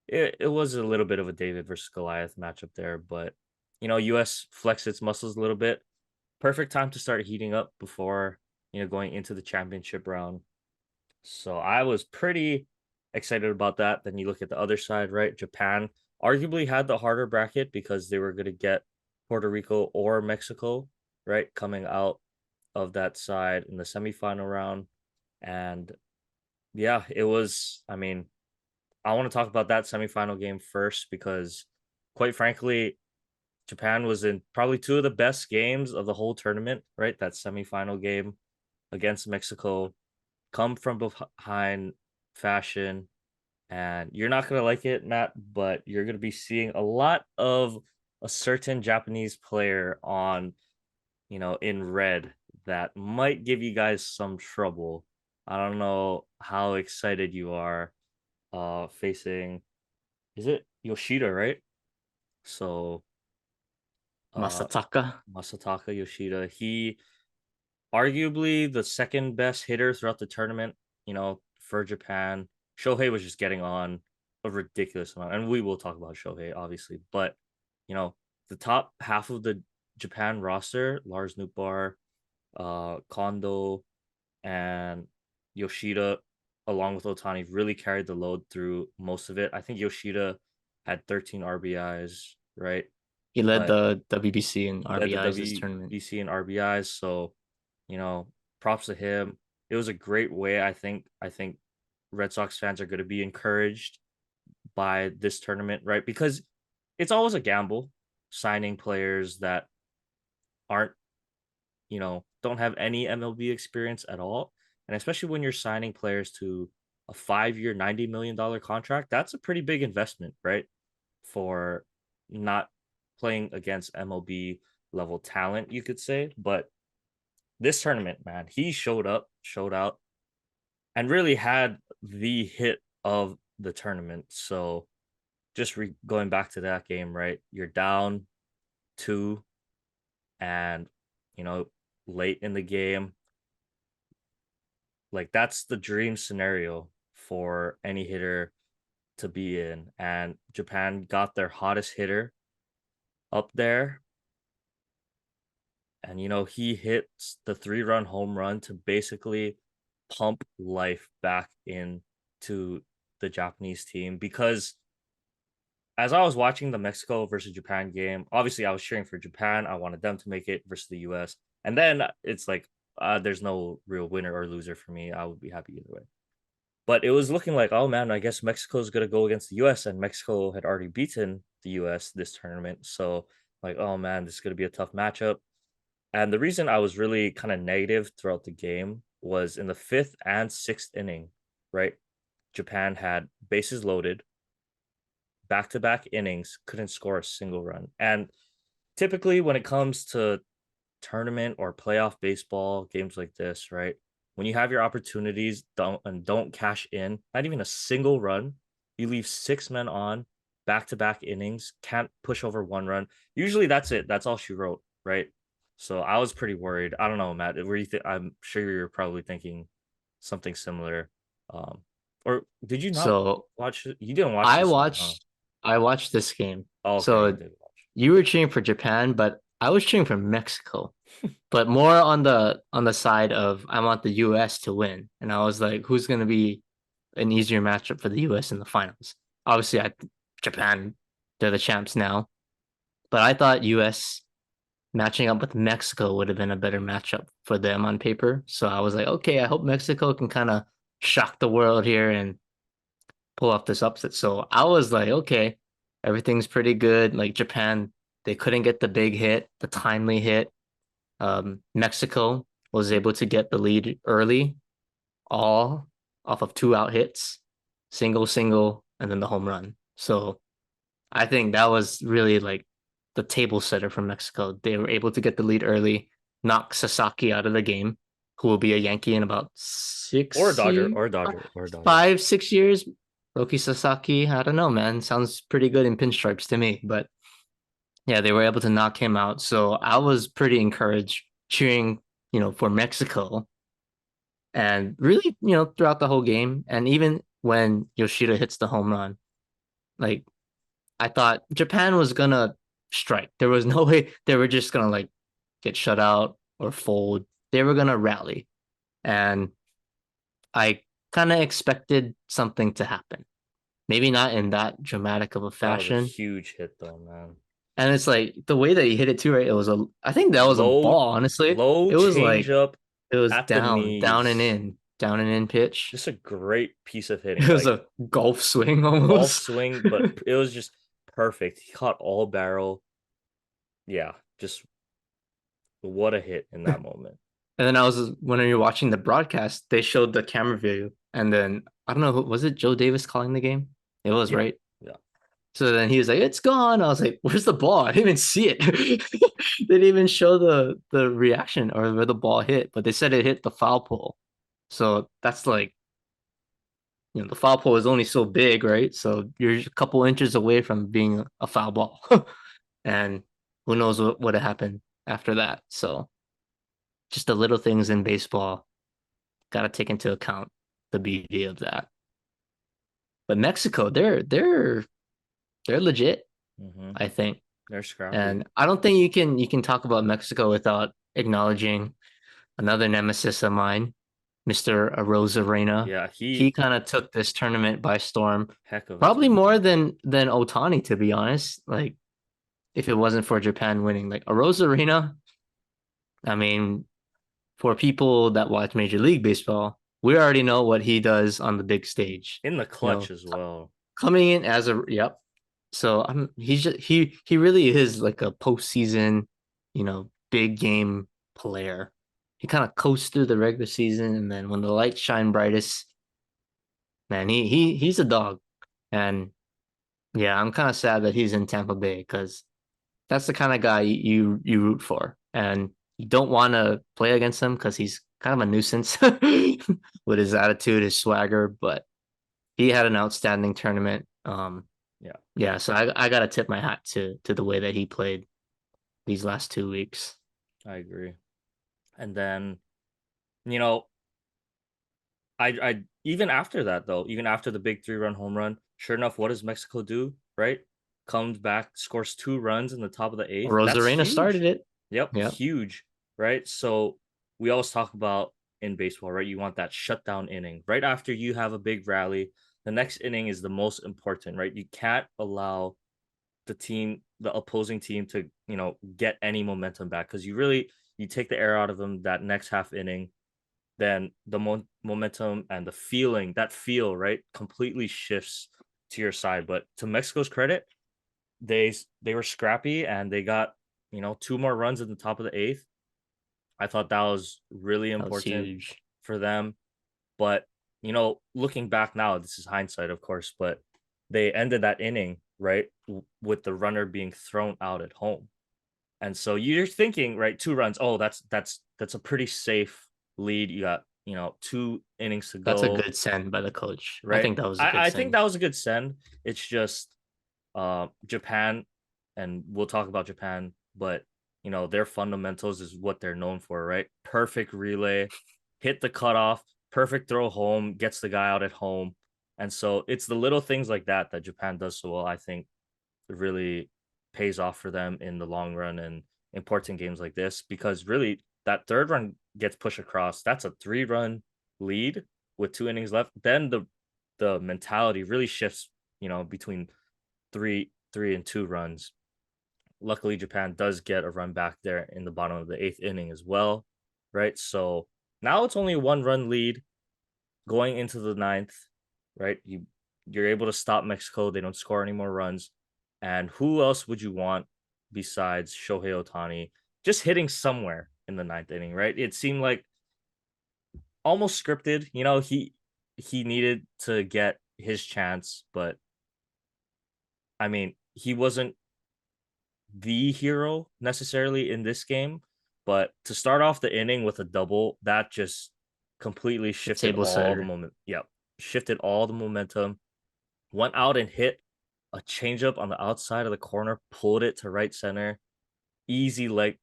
it was a little bit of a David versus Goliath matchup there, but US flexed its muscles a little bit. Perfect time to start heating up before going into the championship round. So I was pretty excited about that. Then you look at the other side, right? Japan arguably had the harder bracket because they were going to get Puerto Rico or Mexico, right, coming out of that side in the semifinal round. And yeah, it was, I mean, I want to talk about that semifinal game first because, quite frankly, Japan was in probably two of the best games of the whole tournament, right? That semifinal game against Mexico, come from behind fashion. And you're not going to like it, Matt, but you're going to be seeing a lot of a certain Japanese player in red that might give you guys some trouble. I don't know how excited you are facing, is it Yoshida, right? So uh Masataka. Masataka Yoshida, he arguably the second best hitter throughout the tournament, for Japan. Shohei was just getting on a ridiculous amount. And we will talk about Shohei, obviously. But, the top half of the Japan roster, Lars Nootbaar, Kondo, and Yoshida, along with Ohtani, really carried the load through most of it. I think Yoshida had 13 RBIs, right? He led But the WBC and led the RBIs this tournament. WBC and RBIs. So, you know, props to him. It was a great way. I think Red Sox fans are going to be encouraged by this tournament, right? Because it's always a gamble signing players that aren't, don't have any MLB experience at all. And especially when you're signing players to a 5-year, $90 million contract, that's a pretty big investment, right? For not playing against MLB level talent, you could say. But this tournament, man, he showed up, showed out, and really had the hit of the tournament. So just going back to that game, right? You're down two, and you know, late in the game, like that's the dream scenario for any hitter to be in. And Japan got their hottest hitter up there, and he hits the 3-run home run to basically pump life back into the Japanese team. Because as I was watching the Mexico versus Japan game, obviously I was cheering for Japan. I wanted them to make it versus the US. And then it's like there's no real winner or loser for me. I would be happy either way. But it was looking like, oh man, I guess Mexico's gonna go against the US, and Mexico had already beaten the US this tournament. So like, oh man, this is gonna be a tough matchup. And the reason I was really kind of negative throughout the game was in the fifth and sixth inning, right? Japan had bases loaded, back to back innings, couldn't score a single run. And typically, when it comes to tournament or playoff baseball games like this, right? When you have your opportunities, don't cash in, not even a single run, you leave 6 men on back to back innings, can't push over 1 run. Usually that's it. That's all she wrote, right? So I was pretty worried. I don't know, Matt. Where you think? I'm sure you're probably thinking something similar. Um, or did you not So watch it? You didn't watch I this game, huh? watched I watched this game. Oh, okay, you So did watch. you were cheering for Japan, but I was cheering for Mexico. But more on the side of I want the US to win. And I was like, who's gonna be an easier matchup for the US in the finals? Obviously, Japan, they're the champs now. But I thought US matching up with Mexico would have been a better matchup for them on paper. So I was like, okay, I hope Mexico can kind of shock the world here and pull off this upset. So I was like, okay, everything's pretty good. Like Japan, they couldn't get the big hit, the timely hit. Mexico was able to get the lead early, all off of two out hits, single, single, and then the home run. So I think that was really like the table setter for Mexico. They were able to get the lead early, knock Sasaki out of the game, who will be a Yankee in about Or a Dodger, 6 years, or a Dodger, or a Dodger. 5, 6 years. Roki Sasaki, I don't know, man. Sounds pretty good in pinstripes to me. But yeah, they were able to knock him out. So I was pretty encouraged cheering, for Mexico. And really, throughout the whole game, and even when Yoshida hits the home run, like I thought Japan was gonna strike. There was no way they were just gonna like get shut out or fold. They were gonna rally. And I kind of expected something to happen. Maybe not in that dramatic of a That was a fashion. huge hit, though, man. And it's like the way that he hit it too, right? I think that was a Low, ball, honestly. low It was change like up it was at the knees. down and in pitch. Just a great piece of hitting. It was Like a golf swing golf almost. swing, but it was just perfect. He caught all barrel. Yeah, just what a hit in that moment. And then when you're watching the broadcast, they showed the camera view, and then I don't know, was it Joe Davis calling the game? It was, Yeah, right? yeah. So then he was like, "It's gone." I was like, "Where's the ball?" I didn't even see it. They didn't even show the reaction or where the ball hit, but they said it hit the foul pole. So that's like, the foul pole is only so big, right? So you're a couple inches away from being a foul ball, and who knows what would have happened after that. So just the little things in baseball got to take into account the beauty of that. But Mexico, they're legit, Mm-hmm. I think. They're scrappy. And I don't think you can talk about Mexico without acknowledging another nemesis of mine, Mr. Arozarena. Yeah, He he kind of took this tournament by storm, heck of a probably more tournament. than Ohtani, to be honest. Like if it wasn't for Japan winning, like Arozarena, I mean, for people that watch Major League Baseball, we already know what he does on the big stage. In the You clutch know, as well. coming in as a yep. So he's just he really is like a postseason, big game player. He kind of coasts through the regular season, and then when the lights shine brightest, man, he's a dog. And yeah, I'm kind of sad that he's in Tampa Bay because that's the kind of guy you root for, and you don't want to play against him because he's kind of a nuisance with his attitude, his swagger. But he had an outstanding tournament. Yeah, Yeah, so I gotta tip my hat to the way that he played these last 2 weeks. I agree. And then, you know, I even after that though, even after the big 3-run home run, sure enough, what does Mexico do? Right? Comes back, scores 2 runs in the top of the eighth. That's Rosarena started huge. it. Yep, Yeah, huge. Right. So we always talk about in baseball, right? You want that shutdown inning. Right after you have a big rally, the next inning is the most important, right? You can't allow the opposing team to, get any momentum back because you take the air out of them that next half inning, then the momentum and the feeling, that feel, right, completely shifts to your side. But to Mexico's credit, they were scrappy and they got, 2 more runs in the top of the eighth. I thought that was really that was important huge. for them. But, looking back now, this is hindsight, of course, but they ended that inning, right, with the runner being thrown out at home. And so you're thinking, right, 2 runs. Oh, that's a pretty safe lead. You got, 2 innings to That's a go, good send by the coach. I right? think that was a good I think send. that was a good send. It's just Japan, and we'll talk about Japan, but their fundamentals is what they're known for, right? Perfect relay, hit the cutoff, perfect throw home, gets the guy out at home. And so it's the little things like that that Japan does so well. I think it really pays off for them in the long run and important games like this because really that third run gets pushed across. That's a 3-run lead with 2 innings left. Then the mentality really shifts, between three and 2 runs luckily Japan does get a run back there in the bottom of the 8th inning as well, right? So now it's only 1 run lead going into the 9th, right? You're able to stop Mexico. They don't score any more runs. And who else would you want besides Shohei Ohtani just hitting somewhere in the 9th inning, right? It seemed like almost scripted. He needed to get his chance, but I mean, he wasn't the hero necessarily in this game, but to start off the inning with a double, that just completely The shifted table all the setter. moment. Yep, shifted all the momentum. Went out and hit a changeup on the outside of the corner, pulled it to right center, easy like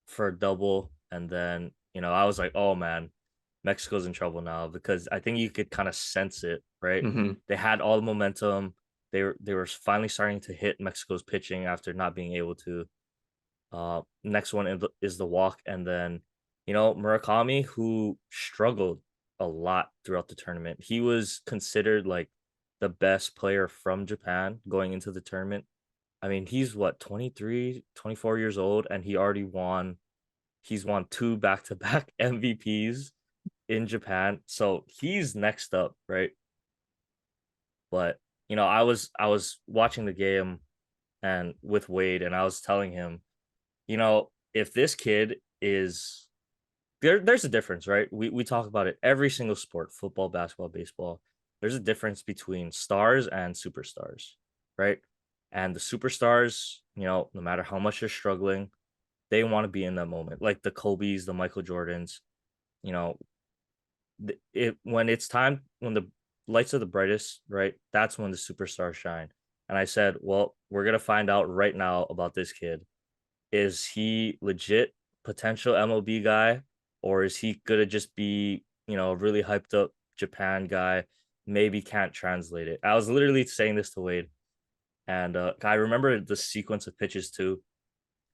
for a double, and then I was like, oh man, Mexico's in trouble now because I think you could kind of sense it, right? Hmm. They had all the momentum. They were finally starting to hit Mexico's pitching after not being able to. Next one is the walk, and then Murakami, who struggled a lot throughout the tournament. He was considered like the best player from Japan going into the tournament. I mean, he's what, 23, 24 years old, and he's won 2 back-to-back MVPs in Japan. So he's next up, right? But I was watching the game and with Wade, and I was telling him, if this kid is there's a difference, right? We talk about it every single sport, football, basketball, baseball. There's a difference between stars and superstars, right? And the superstars, no matter how much they're struggling, they want to be in that moment. Like the Kobe's, the Michael Jordans, you know, when it's time, when the lights are the brightest, right? That's when the superstars shine. And I said, well, we're gonna find out right now about this kid. Is he legit potential MLB guy, or is he gonna just be, a really hyped up Japan guy? Maybe can't translate it. I was literally saying this to Wade, and I remember the sequence of pitches too,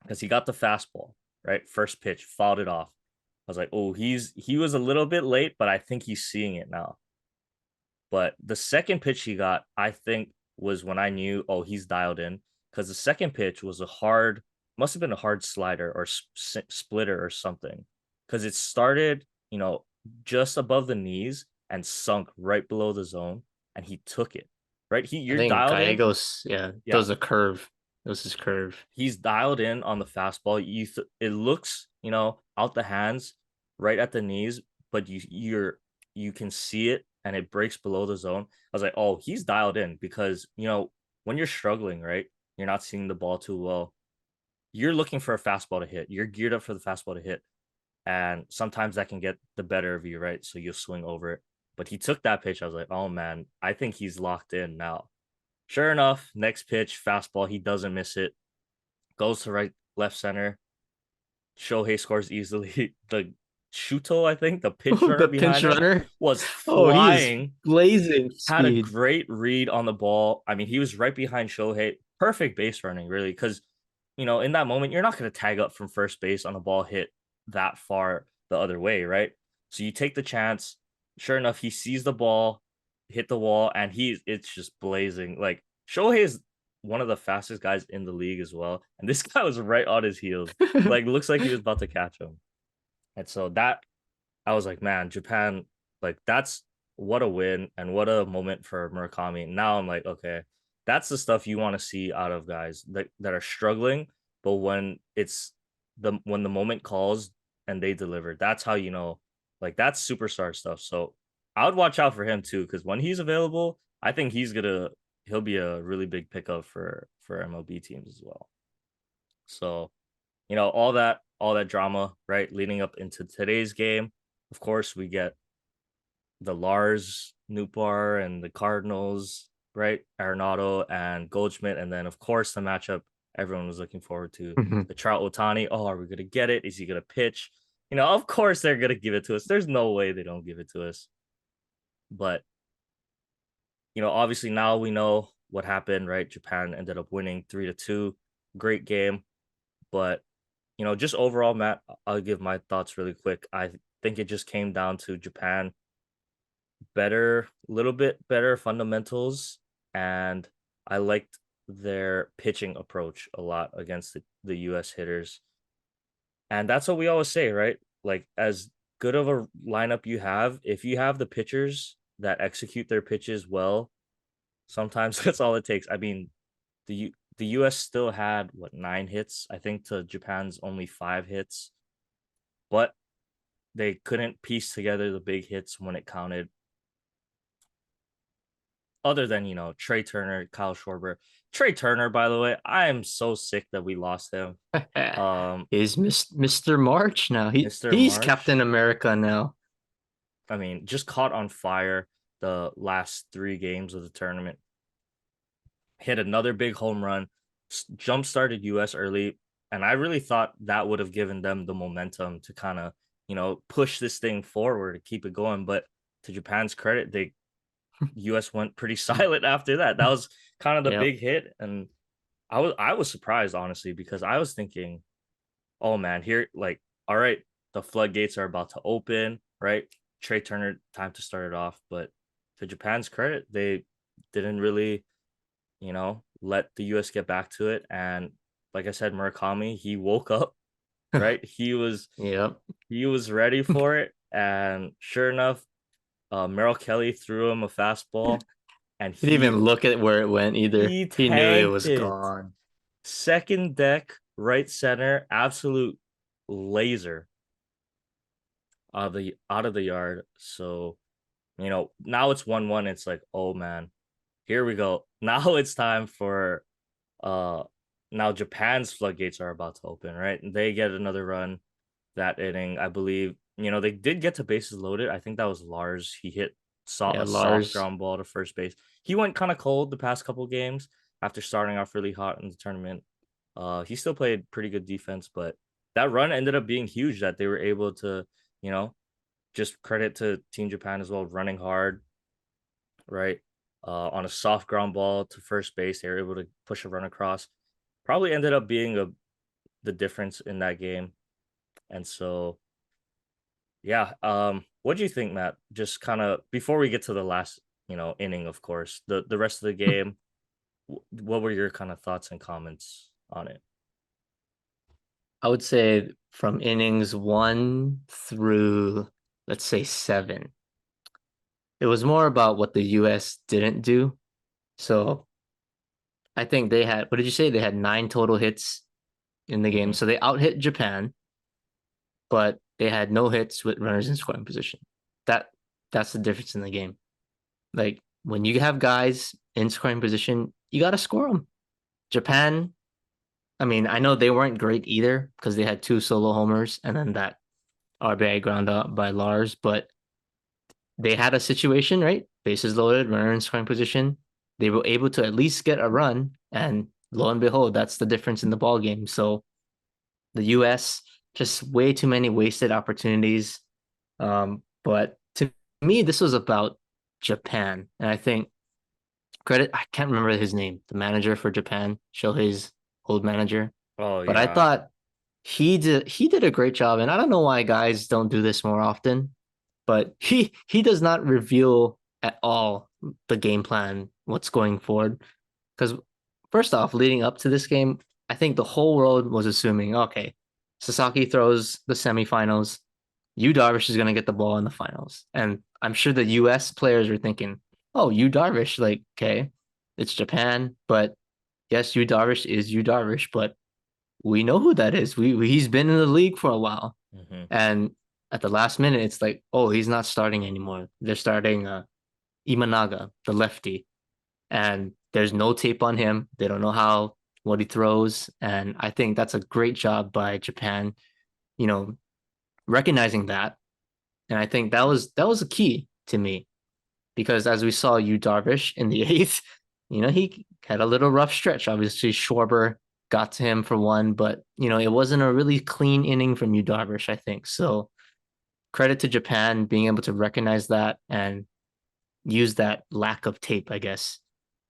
because he got the fastball right, first pitch, fouled it off. I was like, oh, he was a little bit late, but I think he's seeing it now. But the second pitch he got, I think, was when I knew, oh, he's dialed in, because the second pitch was must have been a hard slider or splitter or something, because it started, just above the knees and sunk right below the zone, and he took it. Right, I you're think dialed in. Gallegos, yeah, Yeah, throws a curve. It was his curve. he's dialed in on the fastball. It looks, out the hands, right at the knees, but you can see it and it breaks below the zone. I was like, oh, he's dialed in because when you're struggling, right, you're not seeing the ball too well. You're looking for a fastball to hit. You're geared up for the fastball to hit, and sometimes that can get the better of you, right? So you'll swing over it. But he took that pitch. I was like, oh man, I think he's locked in now. Sure enough, next pitch, fastball. He doesn't miss it, goes to right, left center. Shohei scores easily. The Shuto, I think, the pinch runner The pinch behind him, runner. was Oh, he is flying, blazing had a speed. great read on the ball. I mean, he was right behind Shohei. Perfect base running, really, because, in that moment, you're not going to tag up from first base on a ball hit that far the other way, right? So you take the chance. Sure enough, he sees the ball, hit the wall, and it's just blazing. Like, Shohei is one of the fastest guys in the league as well. And this guy was right on his heels. Like, looks like he was about to catch him. And so that I was like, man, Japan, like that's what a win and what a moment for Murakami. Now I'm like, okay, that's the stuff you want to see out of guys that are struggling, but when the moment calls and they deliver, that's how like that's superstar stuff. So I would watch out for him too, because when he's available, I think he'll be a really big pickup for MLB teams as well. So all that drama, right, leading up into today's game. Of course, we get the Lars Newbar and the Cardinals, right? Arenado and Goldschmidt, and then of course the matchup everyone was looking forward to, Mhm. the Trout Ohtani. Oh, are we gonna get it? Is he gonna pitch? Of course they're gonna give it to us. There's no way they don't give it to us. But obviously now we know what happened, right? Japan ended up winning 3-2. Great game. But just overall, Matt, I'll give my thoughts really quick. I think it just came down to Japan better, little bit better fundamentals, and I liked their pitching approach a lot against the US hitters. And that's what we always say, right? Like, as good of a lineup you have, if you have the pitchers that execute their pitches well, sometimes that's all it takes. I mean, the US still had what, 9 hits, I think, to Japan's only 5 hits, but they couldn't piece together the big hits when it counted. Other than, Trey Turner, Kyle Schwarber. Trey Turner, by the way, I am so sick that we lost him. Is Mr. March now? Mr. He's Captain March, America now. I mean, just caught on fire the last 3 games of the tournament. Hit another big home run, jump started US early, and I really thought that would have given them the momentum to kind of, push this thing forward and keep it going. But to Japan's credit, US went pretty silent after that. That was kind of the Yep. big hit, and I was surprised, honestly, because I was thinking, oh man, here, like, all right, the floodgates are about to open, right? Trey Turner, time to start it off. But to Japan's credit, they didn't really, let the US get back to it. And like I said, Murakami, he woke up, right? Yep. He was ready for it. And sure enough, Merrill Kelly threw him a fastball, and He didn't he even look at where it went either. he He knew it tanked was it. gone. Second deck, right center, absolute laser out of the yard. So, now it's 1-1. It's like, oh man, here we go. Now it's time for uh now Japan's floodgates are about to open, right? And they get another run that inning. I believe, they did get to bases loaded. I think that was Lars. He saw Yeah, a soft Lars. ground ball to first base. He went kind of cold the past couple games after starting off really hot in the tournament. He still played pretty good defense, but that run ended up being huge that they were able to, you know, just credit to Team Japan as well, running hard, right? On a soft ground ball to first base, they were able to push a run across. Probably ended up being the difference in that game. And so, yeah. What do you think, Matt? Just kind of before we get to the last, inning, of course, the rest of the game. What were your kind of thoughts and comments on it? I would say from innings 1 through, let's say, 7, it was more about what the US didn't do. So I think they had, what did you say? They had 9 total hits in the game. Hmm. So they out hit Japan, but they had no hits with runners in scoring position. That that's the difference in the game. Like when you have guys in scoring position, you got to score them. Japan, I mean, I know they weren't great either because they had 2 solo homers and then that RBI ground out by Lars, but they had a situation, right? Bases loaded, runner in scoring position. They were able to at least get a run, and lo and behold, that's the difference in the ball game. So the US just way too many wasted opportunities. But to me, this was about Japan, and I think credit. I can't remember his name, the manager for Japan, Shohei's old manager, Oh but I yeah. thought he did a great job, and I don't know why guys don't do this more often, but he does not reveal at all the game plan, what's going forward. Because first off, leading up to this game, I think the whole world was assuming, okay, Sasaki throws the semifinals, Yu Darvish is gonna get the ball in the finals, and I'm sure the U.S. players were thinking, oh, Yu Darvish, like okay, it's Japan, but yes, Yu Darvish is Yu Darvish, but we know who that is. He's been in the league for a while. Hmm. And at the last minute, it's like, oh, he's not starting anymore. They're starting Imanaga, the lefty, and there's no tape on him. They don't know what he throws, and I think that's a great job by Japan, you know, recognizing that. And I think that was a key to me because as we saw, Yu Darvish in the eighth, he had a little rough stretch. Obviously, Schwarber got to him for one, but it wasn't a really clean inning from Yu Darvish, I think. So credit to Japan being able to recognize that and use that lack of tape, I guess,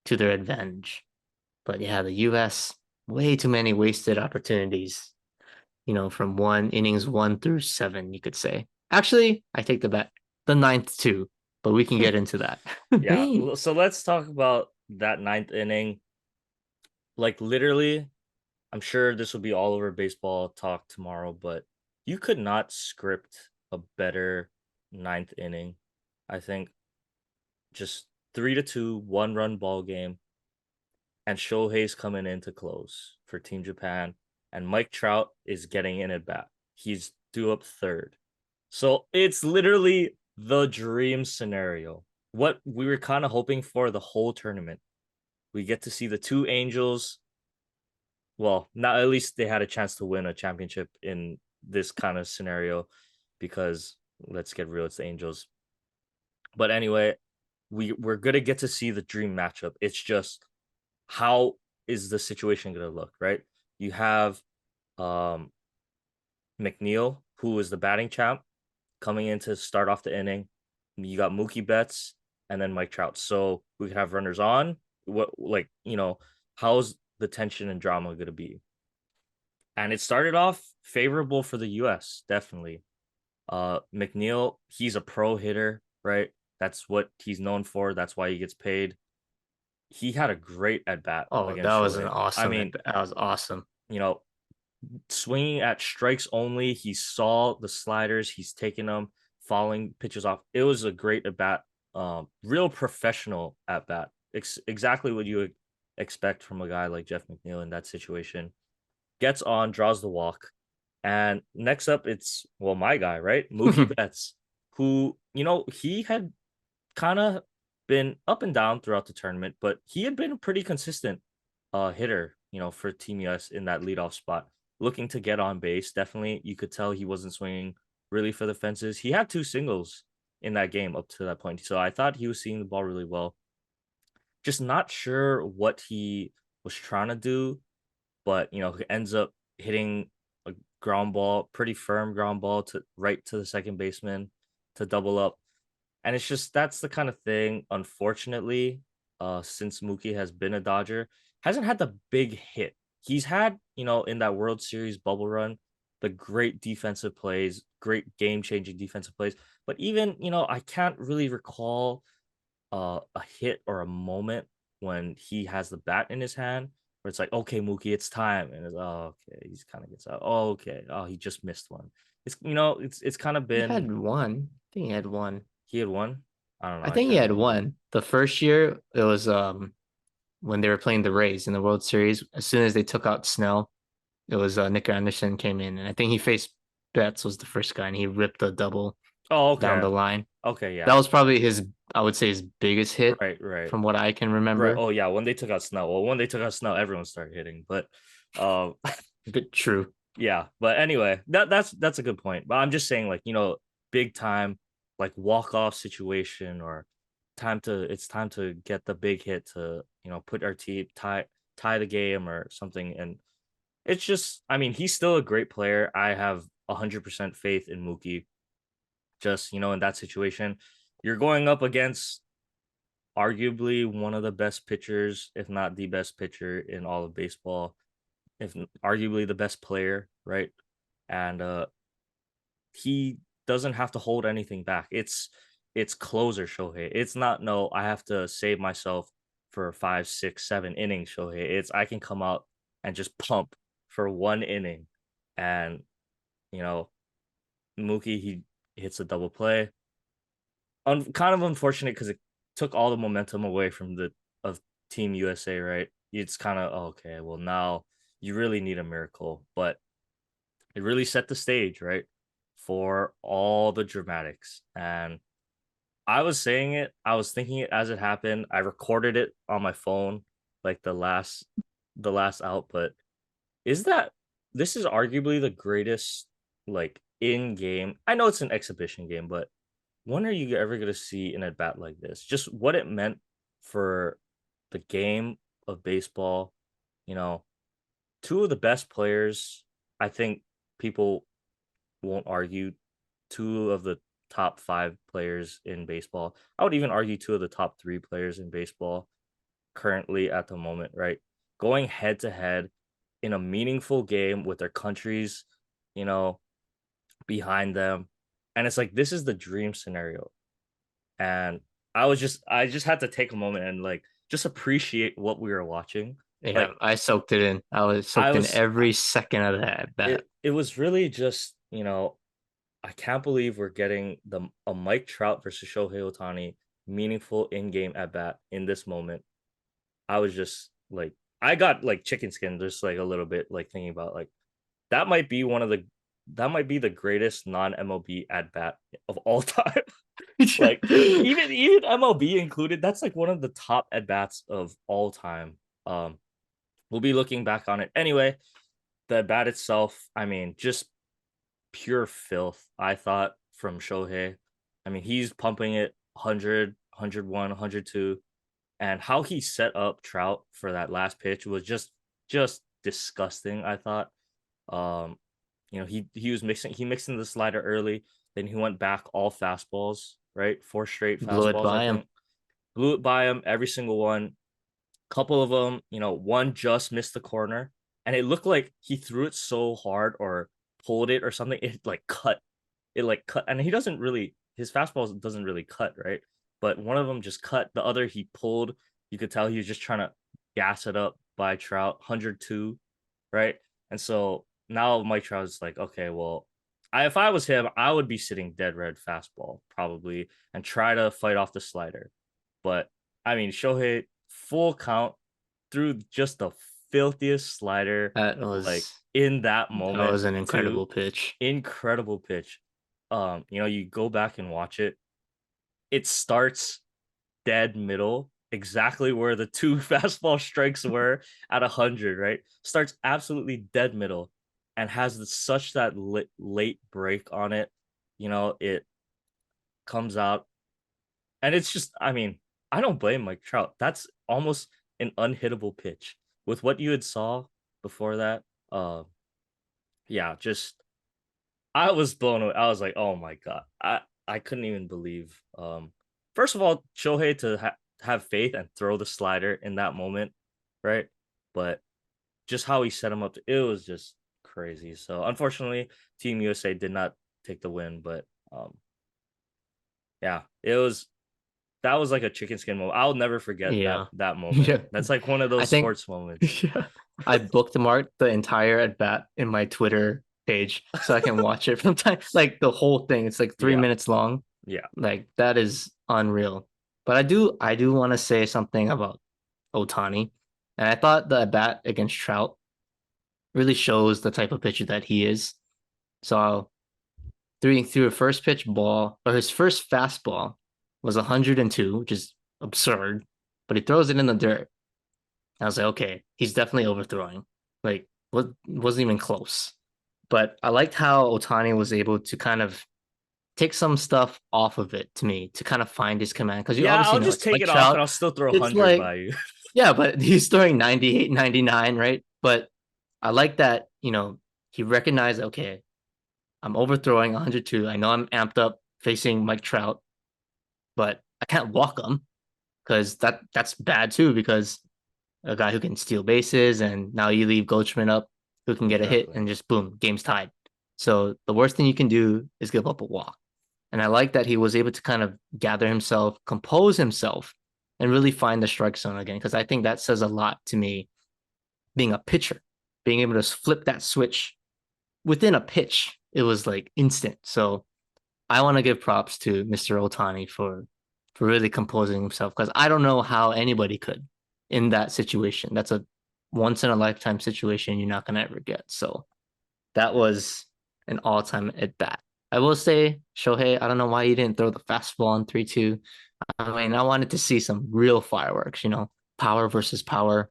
to their advantage. But yeah, the US, way too many wasted opportunities, from innings 1 through 7, you could say. Actually, I take the bet, the ninth too, but we can get into that. Yeah. So let's talk about that ninth inning. Like literally, I'm sure this will be all over baseball talk tomorrow, but you could not script a better ninth inning. I think just 3-2, 1 run ball game, and Shohei's coming in to close for Team Japan, and Mike Trout is getting in at bat. He's due up third. So it's literally the dream scenario. What we were kind of hoping for the whole tournament. We get to see the two Angels. Well, not at least they had a chance to win a championship in this kind of scenario because let's get real, it's the Angels. But anyway, we're gonna get to see the dream matchup. It's just how is the situation gonna look, right? You have um McNeil, who is the batting champ, coming in to start off the inning. You got Mookie Betts and then Mike Trout. So we could have runners on. What how's the tension and drama gonna be? And it started off favorable for the US, definitely. McNeil, he's a pro hitter, right? That's what he's known for. That's why he gets paid. He had a great at bat Oh, that against was an Shohei. I awesome. mean, That was awesome. you know, swinging at strikes only. He saw the sliders. He's taking them, falling pitches off. It was a great at bat. Real professional at bat. Exactly what you would expect from a guy like Jeff McNeil in that situation. Gets on, draws the walk, and next up it's my guy, right, Mookie Betts, who he had kind of been up and down throughout the tournament, but he had been a pretty consistent hitter, for Team US in that leadoff spot, looking to get on base. Definitely, you could tell he wasn't swinging really for the fences. He had two singles in that game up to that point, so I thought he was seeing the ball really well. Just not sure what he was trying to do, but he ends up hitting a ground ball, pretty firm ground ball to right to the second baseman to double up. And it's just that's the kind of thing, unfortunately, since Mookie has been a Dodger, hasn't had the big hit. He's had, in that World Series bubble run, the great defensive plays, great game-changing defensive plays. But even, I can't really recall a hit or a moment when he has the bat in his hand where it's like, okay, Mookie, it's time, and it's okay, he's kind of gets out. Oh, okay, oh, he just missed one. It's kind of He been had one. I think he had one. he had one. I don't know. I I think he can't had remember. one. The first year it was when they were playing the Rays in the World Series. As soon as they took out Snell, it was Nick Anderson came in, and I think he faced Betts was the first guy, and he ripped a double Oh, down okay, the line. okay, That yeah, was probably his, I would say, his biggest hit right, right, from what I can right. remember. Oh, yeah. When they took out Snow, when they took out Snow, everyone started hitting. But, um, But true. yeah. But anyway, that's a good point. But I'm just saying, like, big time, like walk off situation or it's time to get the big hit to put our team tie the game or something. And it's just, I mean, he's still a great player. I have 100% faith in Mookie. Just in that situation, you're going up against arguably one of the best pitchers, if not the best pitcher in all of baseball, if arguably the best player, right? And he doesn't have to hold anything back. It's closer Shohei. It's not, no, I have to save myself for 5, 6, 7 innings, Shohei. It's I can come out and just pump for 1 inning. And you know, Mookie, he hits a double play. Kind of unfortunate because it took all the momentum away from the of Team USA, right? It's kind of okay. Well, now you really need a miracle, but it really set the stage, right, for all the dramatics. And I was saying it, I was thinking it as it happened. I recorded it on my phone, like the last out. But is that this is arguably the greatest like in game? I know it's an exhibition game, but when are you ever going to see an at bat like this? Just what it meant for the game of baseball. You know, two of the best players, I think people won't argue, two of the top five players in baseball. I would even argue two of the top three players in baseball currently at the moment, right? Going head to head in a meaningful game with their countries, you know, behind them. And it's like this is the dream scenario. And I just had to take a moment and like just appreciate what we were watching Yeah, Like I soaked it in. I was I soaked in was every second of that at bat. it was really just, I can't believe we're getting the a Mike Trout versus Shohei Ohtani meaningful in-game at bat in this moment. I was just like I got like chicken skin just like a little bit like thinking about like that might be one of the that might be the greatest non-MLB at bat of all time. Like even MLB included, that's like one of the top at bats of all time. Um, we'll be looking back on it anyway. The at bat itself, I mean, just pure filth. I thought from Shohei. I mean, he's pumping it 100, 101, 102, and how he set up Trout for that last pitch was just disgusting. I thought. Um, he was mixing the slider early, then he went back all fastballs, right? Four straight Blew it fastballs, I by him. think. Blew it by him, every single one. Couple of them, one just missed the corner, and it looked like he threw it so hard or pulled it or something. It like cut. It like cut, and he doesn't really his fastballs doesn't really cut, right? But one of them just cut. The other he pulled. You could tell he was just trying to gas it up by Trout, 102, right? And so now Mike Trout is like, okay, well, if I was him, I would be sitting dead red fastball probably and try to fight off the slider. But I mean, Shohei full count threw just the filthiest slider That like was in that that moment was an too. incredible pitch. Incredible pitch. You go back and watch it. It starts dead middle, exactly where the two fastball strikes were at 100, right? Starts absolutely dead middle and has such that late break on it. It comes out and it's just, I mean, I don't blame Mike Trout. That's almost an unhittable pitch with what you had saw before that. Uh, yeah, just I was blown away. I was like, oh my god, I couldn't even believe. First of all, Shohei to have faith and throw the slider in that moment, right? But just how he set him up, it was just crazy. So unfortunately, Team USA did not take the win, but yeah, that was like a chicken skin moment. I'll never forget that Yeah. that moment. Yeah. That's like one of I those think sports moments. yeah, I bookmarked the entire at bat in my Twitter page so I can watch it from time like the whole thing. It's like three Yeah, minutes long. yeah, Like that is unreal. But I do want to say something about Ohtani. And I thought the at bat against Trout really shows the type of pitcher that he is. So threw a first pitch ball, or his first fastball was 102, which is absurd, but he throws it in the dirt. I was like, okay, he's definitely overthrowing. Like, what wasn't even close. But I liked how Ohtani was able to kind of take some stuff off of it to me to kind of find his command. Because you yeah. obviously I'll know just it's take like it off and Trout. I'll still throw It's 100 like, by you. yeah, but he's throwing 98, 99, right? But I like that, he recognized, okay, I'm overthrowing 102. I know I'm amped up facing Mike Trout, but I can't walk him because that's bad too, because a guy who can steal bases, and now you leave Goldschmidt up who can get a hit Exactly. and just boom, game's tied. So the worst thing you can do is give up a walk. And I like that he was able to kind of gather himself, compose himself, and really find the strike zone again. Because I think that says a lot to me being a pitcher, being able to flip that switch within a pitch. It was like instant. So I want to give props to Mr. Ohtani for really composing himself, because I don't know how anybody could in that situation. That's a once in a lifetime situation you're not gonna ever get. So that was an all time at bat. I will say, Shohei, I don't know why you didn't throw the fastball on 3-2. I mean, I wanted to see some real fireworks, power versus power.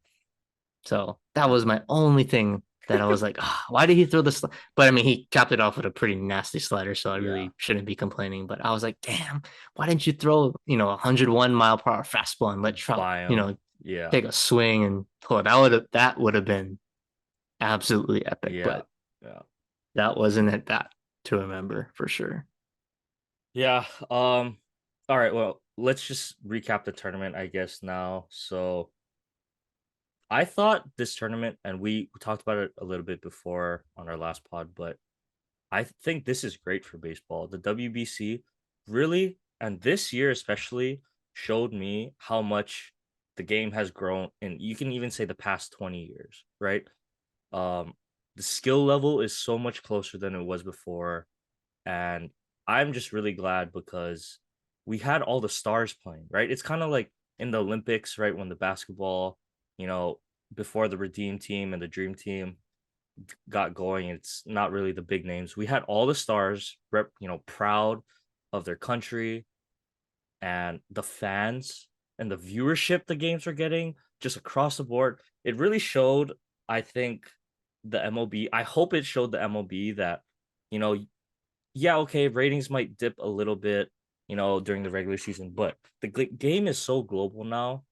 So that was my only thing that I was like, why did he throw this? But I mean, he capped it off with a pretty nasty slider, so I Yeah. really shouldn't be complaining. But I was like, damn, why didn't you throw, 101-mile-per-hour fastball and let Trout, By him. Yeah. take a swing? And that would have been absolutely epic. Yeah. But Yeah. that wasn't it that to remember for sure. Yeah. All right, well, let's just recap the tournament, I guess, now. So I thought this tournament, and we talked about it a little bit before on our last pod, but I think this is great for baseball. The WBC really, and this year especially, showed me how much the game has grown, and you can even say the past 20 years, right? Um, the skill level is so much closer than it was before, and I'm just really glad because we had all the stars playing, right? It's kind of like in the Olympics, right? When the basketball, you know, before the Redeem Team and the Dream Team got going, it's not really the big names. We had all the stars, proud of their country, and the fans and the viewership the games were getting just across the board. It really showed, I think, the MLB. I hope it showed the MLB that, you know, yeah, okay, ratings might dip a little bit, during the regular season, but the game is so global now.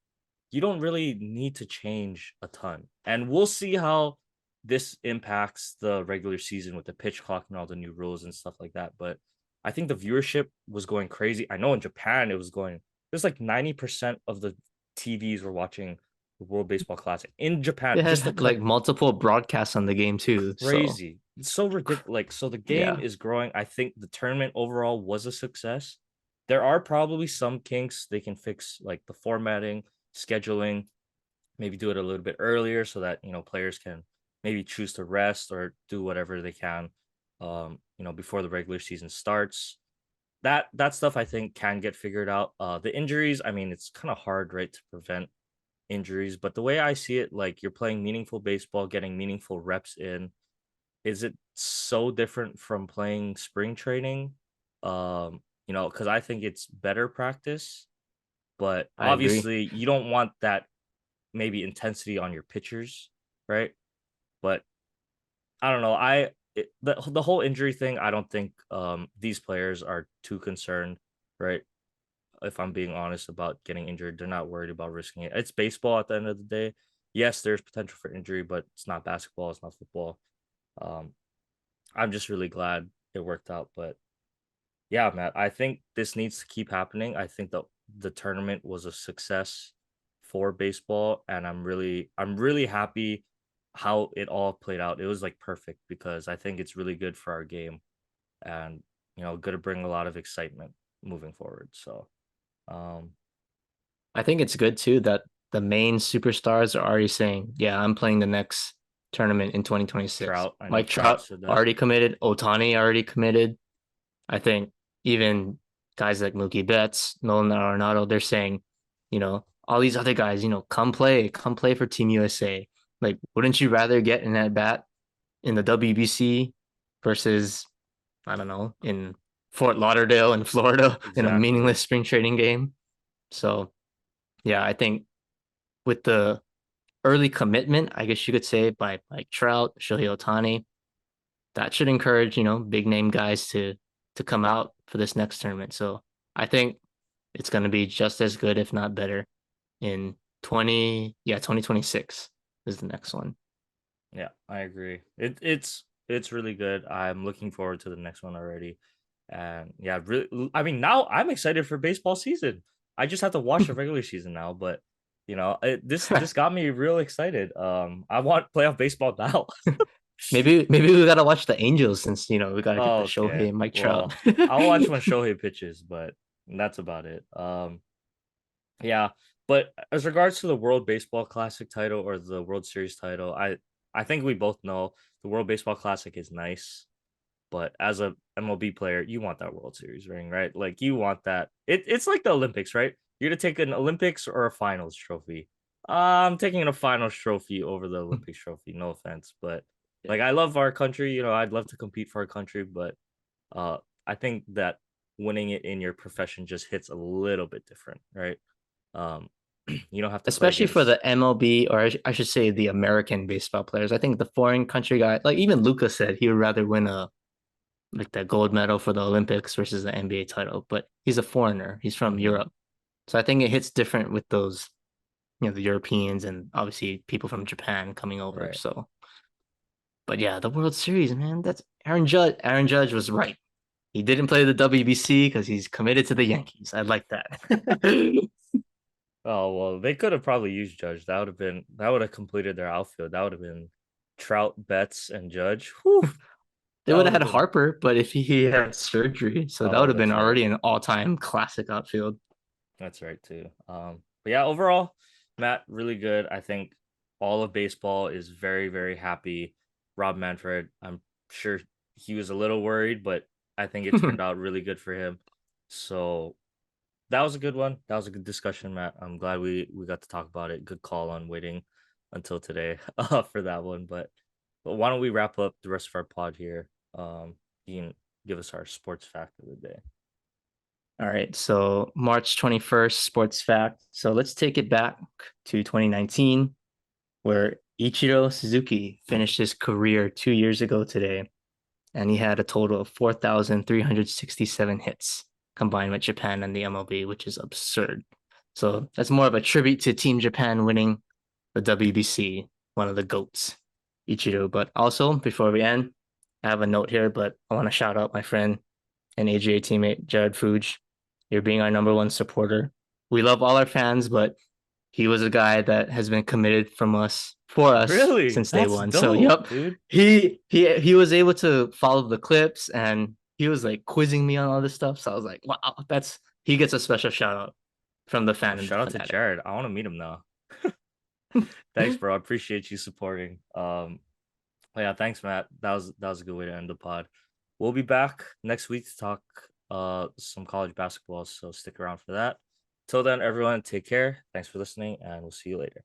You don't really need to change a ton. And we'll see how this impacts the regular season with the pitch clock and all the new rules and stuff like that. But I think the viewership was going crazy. I know in Japan there's like 90% of the TVs were watching the World Baseball Classic in Japan. They Just had like multiple broadcasts on the game too. So crazy. It's so ridiculous. Like, so the game yeah, is growing. I think the tournament overall was a success. There are probably some kinks they can fix, like the formatting, scheduling, maybe do it a little bit earlier so that, players can maybe choose to rest or do whatever they can, before the regular season starts. That stuff I think can get figured out. The injuries, I mean, it's kind of hard, right, to prevent injuries, but the way I see it, like you're playing meaningful baseball, getting meaningful reps in. Is it so different from playing spring training? Because I think it's better practice, but I agree. obviously you don't want that maybe intensity on your pitchers, right? But I don't know. The whole injury thing, I don't think these players are too concerned, right? If I'm being honest about getting injured, they're not worried about risking it. It's baseball at the end of the day. Yes, there's potential for injury, but it's not basketball, it's not football. Um, I'm just really glad it worked out. But yeah, Matt, I think this needs to keep happening. I think the tournament was a success for baseball, and I'm really happy how it all played out. It was like perfect because I think it's really good for our game, and going to bring a lot of excitement moving forward. So, um, I think it's good too that the main superstars are already saying, "Yeah, I'm playing the next tournament in 2026." Trout, I know Mike Trout Trout said that. already committed. Ohtani already committed. I think even guys like Mookie Betts, Nolan Arenado, they're saying, all these other guys, come play for Team USA. Like, wouldn't you rather get an at bat in the WBC versus, I don't know, in Fort Lauderdale in Florida in a Exactly. meaningless spring training game? So, yeah, I think with the early commitment, I guess you could say by like Trout, Shohei Ohtani, that should encourage, big name guys to come out for this next tournament. So I think it's going to be just as good, if not better, in 2026 is the next one. Yeah, I agree. It's really good. I'm looking forward to the next one already. And yeah, really, I mean, now I'm excited for baseball season. I just have to watch the regular season now, but this got me real excited. I want playoff baseball now. Maybe we gotta watch the Angels since we gotta get Oh, the Shohei okay. and Mike Trout. Well, I'll watch when Shohei pitches, but that's about it. Yeah, but as regards to the World Baseball Classic title or the World Series title, I think we both know the World Baseball Classic is nice, but as a MLB player, you want that World Series ring, right? Like you want that. It's like the Olympics, right? You're gonna take an Olympics or a finals trophy. I'm taking a finals trophy over the Olympics trophy. No offense, but Yeah. like I love our country. I'd love to compete for our country, but uh, I think that winning it in your profession just hits a little bit different, right? Um, you don't have to play Especially for against. the MLB, or I should say the American baseball players. I think the foreign country guy, like even Lucas said he would rather win a like the gold medal for the Olympics versus the NBA title, but he's a foreigner. He's from Mhm. Europe. So I think it hits different with those, the Europeans and obviously people from Japan coming over. Right. So, but yeah, the World Series, man, that's Aaron Judge. Aaron Judge was right. He didn't play the WBC because he's committed to the Yankees. I like that. Oh well, they could have probably used Judge. That would have completed their outfield. That would have been Trout, Betts, and Judge. Whew, They that would would have have had been. Harper, but if he had surgery, so that would Oh, have been that's right. already an all-time classic outfield. That's right too. But yeah, overall, Matt, really good. I think all of baseball is very, very happy. Rob Manfred, I'm sure he was a little worried, but I think it turned out really good for him. So that was a good one. That was a good discussion, Matt. I'm glad we got to talk about it. Good call on waiting until today for that one. But why don't we wrap up the rest of our pod here? You can give us our sports fact of the day. All right, so March 21st, sports fact. So let's take it back to 2019, where Ichiro Suzuki finished his career 2 years ago today, and he had a total of 4,367 hits combined with Japan and the MLB, which is absurd. So that's more of a tribute to Team Japan winning the WBC, one of the GOATs, Ichiro. But also, before we end, I have a note here, but I want to shout out my friend and AGA teammate, Jared Fuge. You're being our number one supporter. We love all our fans, but he was a guy that has been committed for us Really? since day That's one. So, dope, yep, dude. he was able to follow the clips and he was like quizzing me on all this stuff. So I was like, wow, that's he gets a special shout out from the Oh, fan and the shout out to fanatic. Jared. I want to meet him now. Thanks, bro. I appreciate you supporting. Yeah, thanks, Matt. That was a good way to end the pod. We'll be back next week to talk some college basketball, so stick around for that. Till then, everyone, take care. Thanks for listening, and we'll see you later.